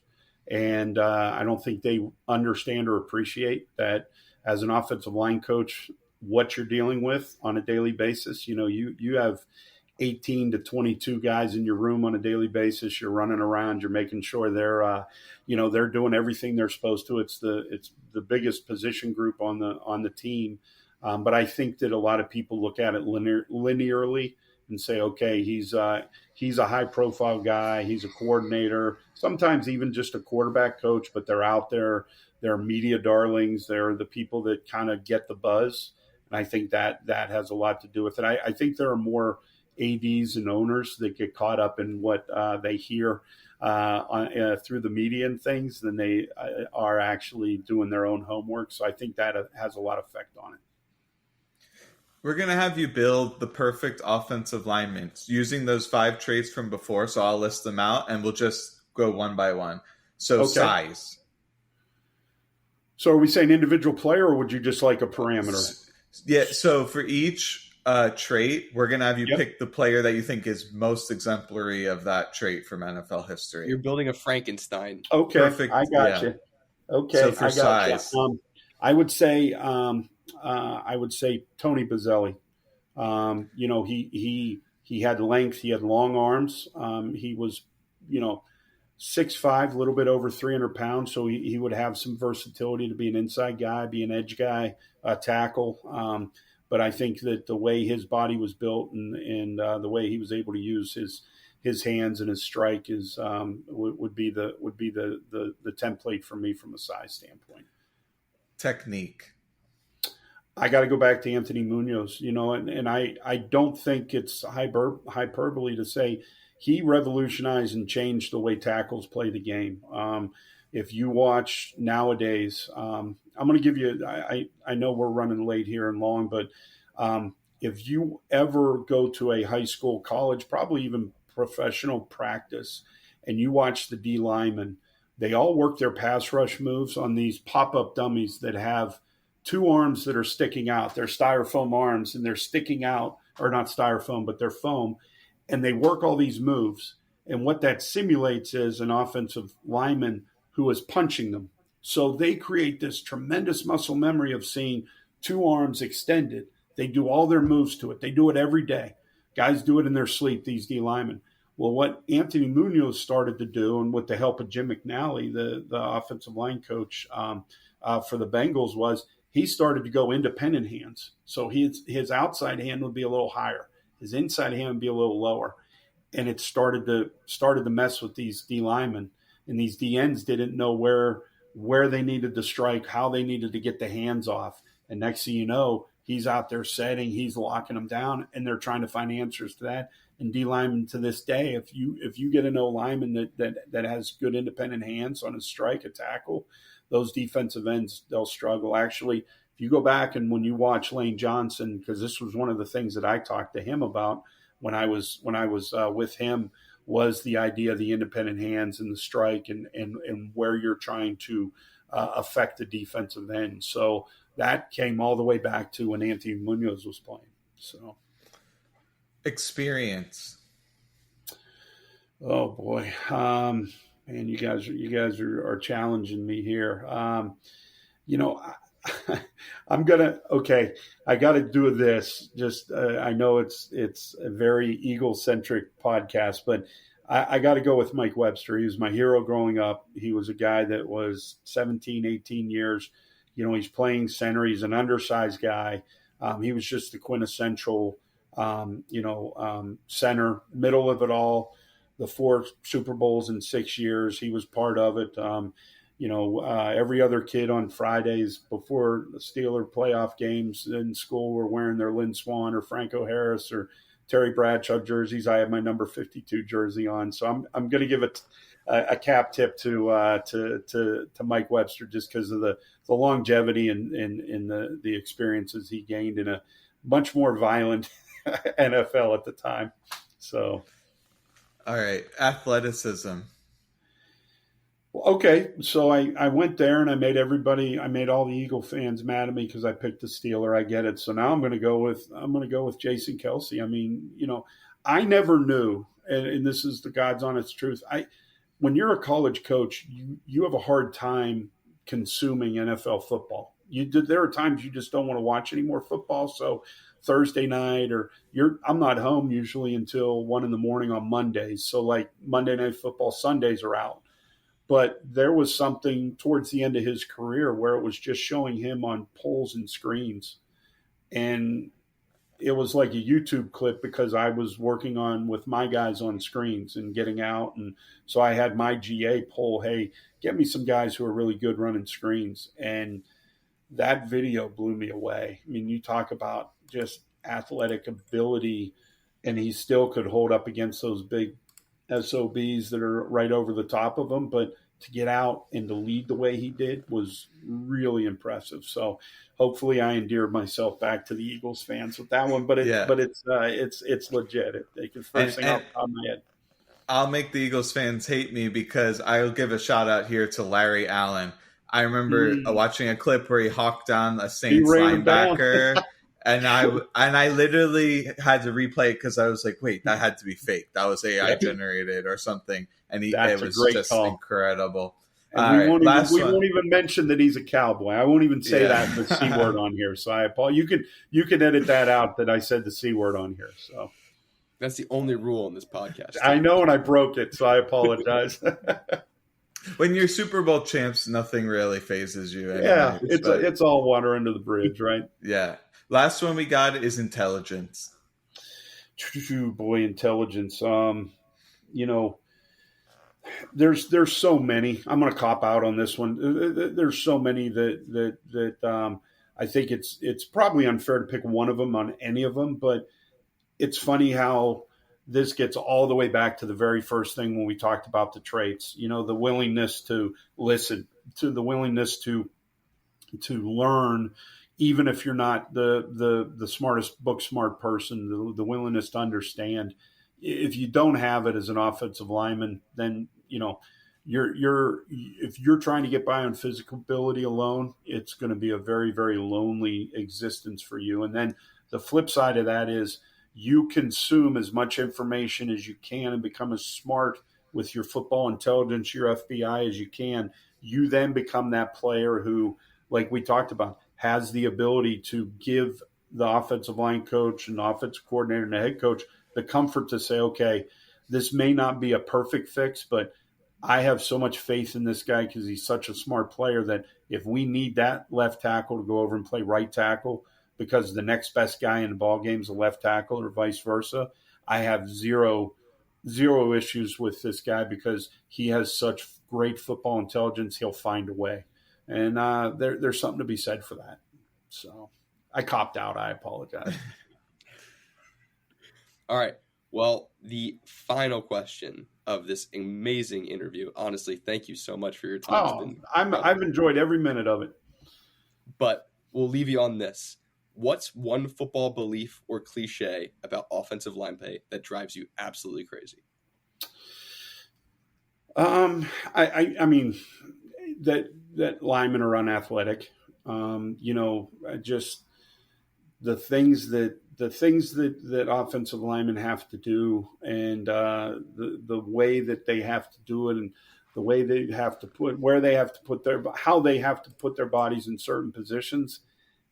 And I don't think they understand or appreciate that as an offensive line coach, what you're dealing with on a daily basis. You have 18 to 22 guys in your room on a daily basis. You're running around. You're making sure they're doing everything they're supposed to. It's the biggest position group on the team. But I think that a lot of people look at it linearly and say, okay, he's a high profile guy. He's a coordinator, sometimes even just a quarterback coach, but they're out there. They're media darlings. They're the people that kind of get the buzz. And I think that has a lot to do with it. I think there are more ADs and owners that get caught up in what they hear through the media and things than they are actually doing their own homework. So I think that has a lot of effect on it. We're going to have you build the perfect offensive lineman using those 5 traits from before. So I'll list them out and we'll just go one by one. So size. So are we saying individual player or would you just like a parameter? Yeah. So for each trait, we're going to have you pick the player that you think is most exemplary of that trait from NFL history. You're building a Frankenstein. Okay. Perfect. I got you. Okay. So for size, I would say Tony Bazzelli. He had length. He had long arms. He was, 6'5", a little bit over 300 pounds. So he would have some versatility to be an inside guy, be an edge guy, a tackle. But I think that the way his body was built and the way he was able to use his hands and his strike would be the template for me from a size standpoint. Technique. I got to go back to Anthony Munoz, and I don't think it's hyperbole to say he revolutionized and changed the way tackles play the game. If you watch nowadays, I'm going to give you, I know we're running late here and long, but if you ever go to a high school, college, probably even professional practice, and you watch the D linemen, they all work their pass rush moves on these pop-up dummies that have 2 arms that are sticking out. They're styrofoam arms, and they're sticking out, or not styrofoam, but they're foam, and they work all these moves. And what that simulates is an offensive lineman who is punching them. So they create this tremendous muscle memory of seeing 2 arms extended. They do all their moves to it. They do it every day. Guys do it in their sleep, these D linemen. Well, what Anthony Munoz started to do, and with the help of Jim McNally, the offensive line coach for the Bengals, was he started to go independent hands. So his outside hand would be a little higher. His inside hand would be a little lower. And it started to mess with these D linemen. And these DNs didn't know where they needed to strike, how they needed to get the hands off. And next thing you know, he's out there setting, he's locking them down, and they're trying to find answers to that. And D linemen to this day, if you get an O lineman that has good independent hands on a strike, a tackle, those defensive ends, they'll struggle. Actually, if you go back and when you watch Lane Johnson, because this was one of the things that I talked to him about when I was with him, was the idea of the independent hands and the strike and where you're trying to affect the defensive end. So that came all the way back to when Anthony Munoz was playing. So experience. Oh boy, man, you guys are challenging me here. I'm I got to do this. Just I know it's a very Eagle-centric podcast, but I got to go with Mike Webster. He was my hero growing up. He was a guy that was 17, 18 years. He's playing center. He's an undersized guy. He was just the quintessential, center, middle of it all. The 4 Super Bowls in 6 years, he was part of it. Every other kid on Fridays before the Steeler playoff games in school were wearing their Lynn Swann or Franco Harris or Terry Bradshaw jerseys. I have my number 52 jersey on, so I'm going to give it a cap tip to Mike Webster just because of the longevity and the experiences he gained in a much more violent NFL at the time. So, all right, athleticism. Okay, so I went there and I made all the Eagle fans mad at me because I picked the Steeler. I get it. So now I'm going to go with Jason Kelsey. I mean, I never knew, and this is the God's honest truth. When you're a college coach, you have a hard time consuming NFL football. There are times you just don't want to watch any more football. So Thursday night I'm not home usually until 1 a.m. on Mondays. So like Monday Night Football, Sundays are out. But there was something towards the end of his career where it was just showing him on polls and screens. And it was like a YouTube clip because I was working with my guys on screens and getting out. And so I had my GA poll, hey, get me some guys who are really good running screens. And that video blew me away. I mean, you talk about just athletic ability, and he still could hold up against those big SOBs that are right over the top of him, but to get out and to lead the way he did was really impressive. So hopefully I endeared myself back to the Eagles fans with that one, but it's legit. It's first thing off the top of my head. I'll make the Eagles fans hate me because I'll give a shout out here to Larry Allen. I remember watching a clip where he hawked down a Saints linebacker. And I literally had to replay it because I was like, wait, that had to be fake. That was AI generated or something. And it was just call. Incredible. We won't even mention that he's a cowboy. I won't even say that the C word on here. So I apologize. You can edit that out that I said the C word on here. So that's the only rule in this podcast. I know, and I broke it, so I apologize. When you're Super Bowl champs, nothing really phases you. Anyway, yeah, it's all water under the bridge, right? Yeah. Last one we got is intelligence. Boy, intelligence. There's so many. I'm going to cop out on this one. There's so many that I think it's probably unfair to pick one of them on any of them. But it's funny how this gets all the way back to the very first thing when we talked about the traits. The willingness to listen, to the willingness to learn. Even if you're not the smartest book smart person, the willingness to understand. If you don't have it as an offensive lineman, then if you're trying to get by on physical ability alone, it's going to be a very, very lonely existence for you. And then the flip side of that is you consume as much information as you can and become as smart with your football intelligence, your FBI as you can. You then become that player who, like we talked about, has the ability to give the offensive line coach and the offensive coordinator and the head coach the comfort to say, okay, this may not be a perfect fix, but I have so much faith in this guy because he's such a smart player that if we need that left tackle to go over and play right tackle because the next best guy in the ball game is a left tackle or vice versa, I have zero issues with this guy because he has such great football intelligence. He'll find a way. And there's something to be said for that. So I copped out. I apologize. All right. Well, the final question of this amazing interview. Honestly, thank you so much for your time. I've enjoyed every minute of it. But we'll leave you on this. What's one football belief or cliche about offensive line play that drives you absolutely crazy? I mean that linemen are unathletic. Just the things that offensive linemen have to do, and the way that they have to do it, and the way they have to how they have to put their bodies in certain positions.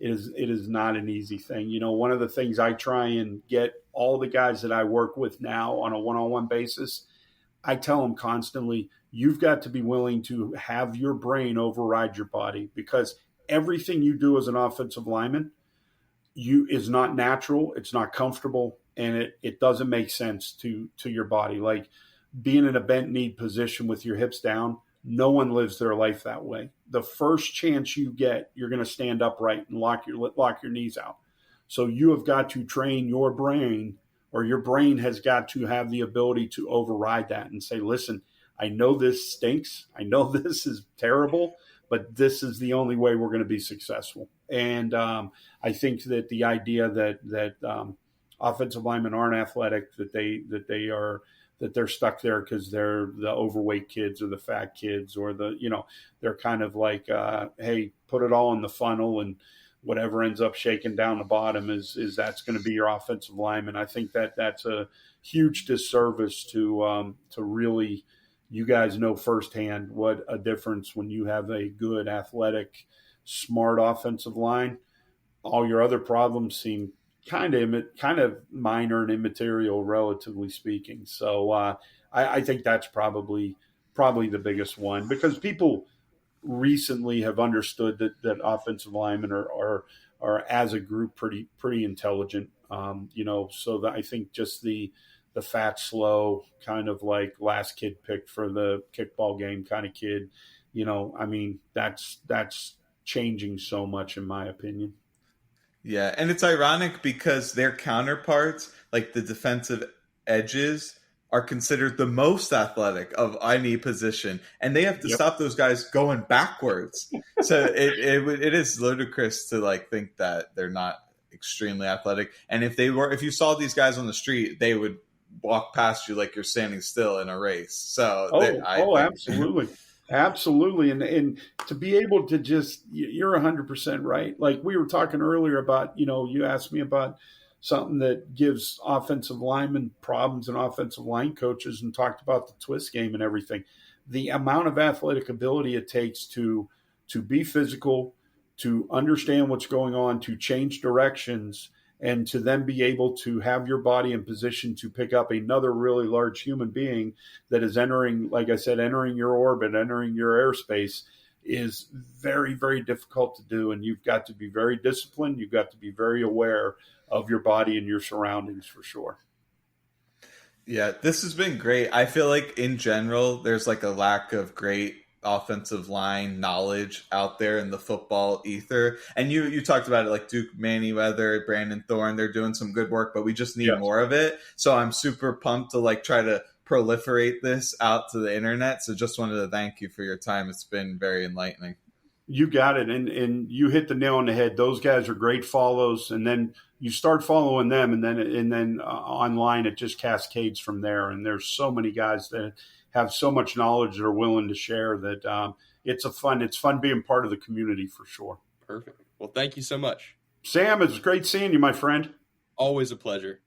It is not an easy thing. One of the things I try and get all the guys that I work with now on a one-on-one basis, I tell them constantly, you've got to be willing to have your brain override your body, because everything you do as an offensive lineman is not natural, it's not comfortable, and it doesn't make sense to your body. Like being in a bent knee position with your hips down, no one lives their life that way. The first chance you get, you're going to stand upright and lock your knees out. So you have got to train your brain, or your brain has got to have the ability to override that and say, listen, I know this stinks. I know this is terrible, but this is the only way we're going to be successful. And I think that the idea that offensive linemen aren't athletic, that they're stuck there because they're the overweight kids or the fat kids, or they're kind of like, hey, put it all in the funnel, and whatever ends up shaking down the bottom is that's going to be your offensive lineman. I think that's a huge disservice to really, you guys know firsthand what a difference when you have a good, athletic, smart offensive line. All your other problems seem kind of minor and immaterial, relatively speaking. So I think that's probably the biggest one, because people recently have understood that offensive linemen are as a group pretty intelligent. So that I think just the fat, slow, kind of like last kid picked for the kickball game kind of kid, that's changing so much, in my opinion. Yeah, and it's ironic because their counterparts, like the defensive edges, are considered the most athletic of any position, and they have to stop those guys going backwards. So it is ludicrous to think that they're not extremely athletic. And if you saw these guys on the street, they would walk past you like you're standing still in a race. So absolutely. Absolutely. And to be able to you're 100% right. Like we were talking earlier about, you asked me about something that gives offensive linemen problems and offensive line coaches, and talked about the twist game and everything. The amount of athletic ability it takes to be physical, to understand what's going on, to change directions, and to then be able to have your body in position to pick up another really large human being that is entering, like I said, entering your orbit, entering your airspace, is very, very difficult to do. And you've got to be very disciplined. You've got to be very aware of your body and your surroundings, for sure. Yeah, this has been great. I feel like in general, there's a lack of great offensive line knowledge out there in the football ether. And you talked about it, like Duke Manyweather, Brandon Thorne, they're doing some good work, but we just need more of it. So I'm super pumped to try to proliferate this out to the internet. So just wanted to thank you for your time. It's been very enlightening. You got it. And you hit the nail on the head. Those guys are great follows. And then you start following them, and then online, it just cascades from there. And there's so many guys that have so much knowledge that are willing to share that it's fun being part of the community, for sure. Perfect. Well, thank you so much. Sam, it's great seeing you, my friend. Always a pleasure.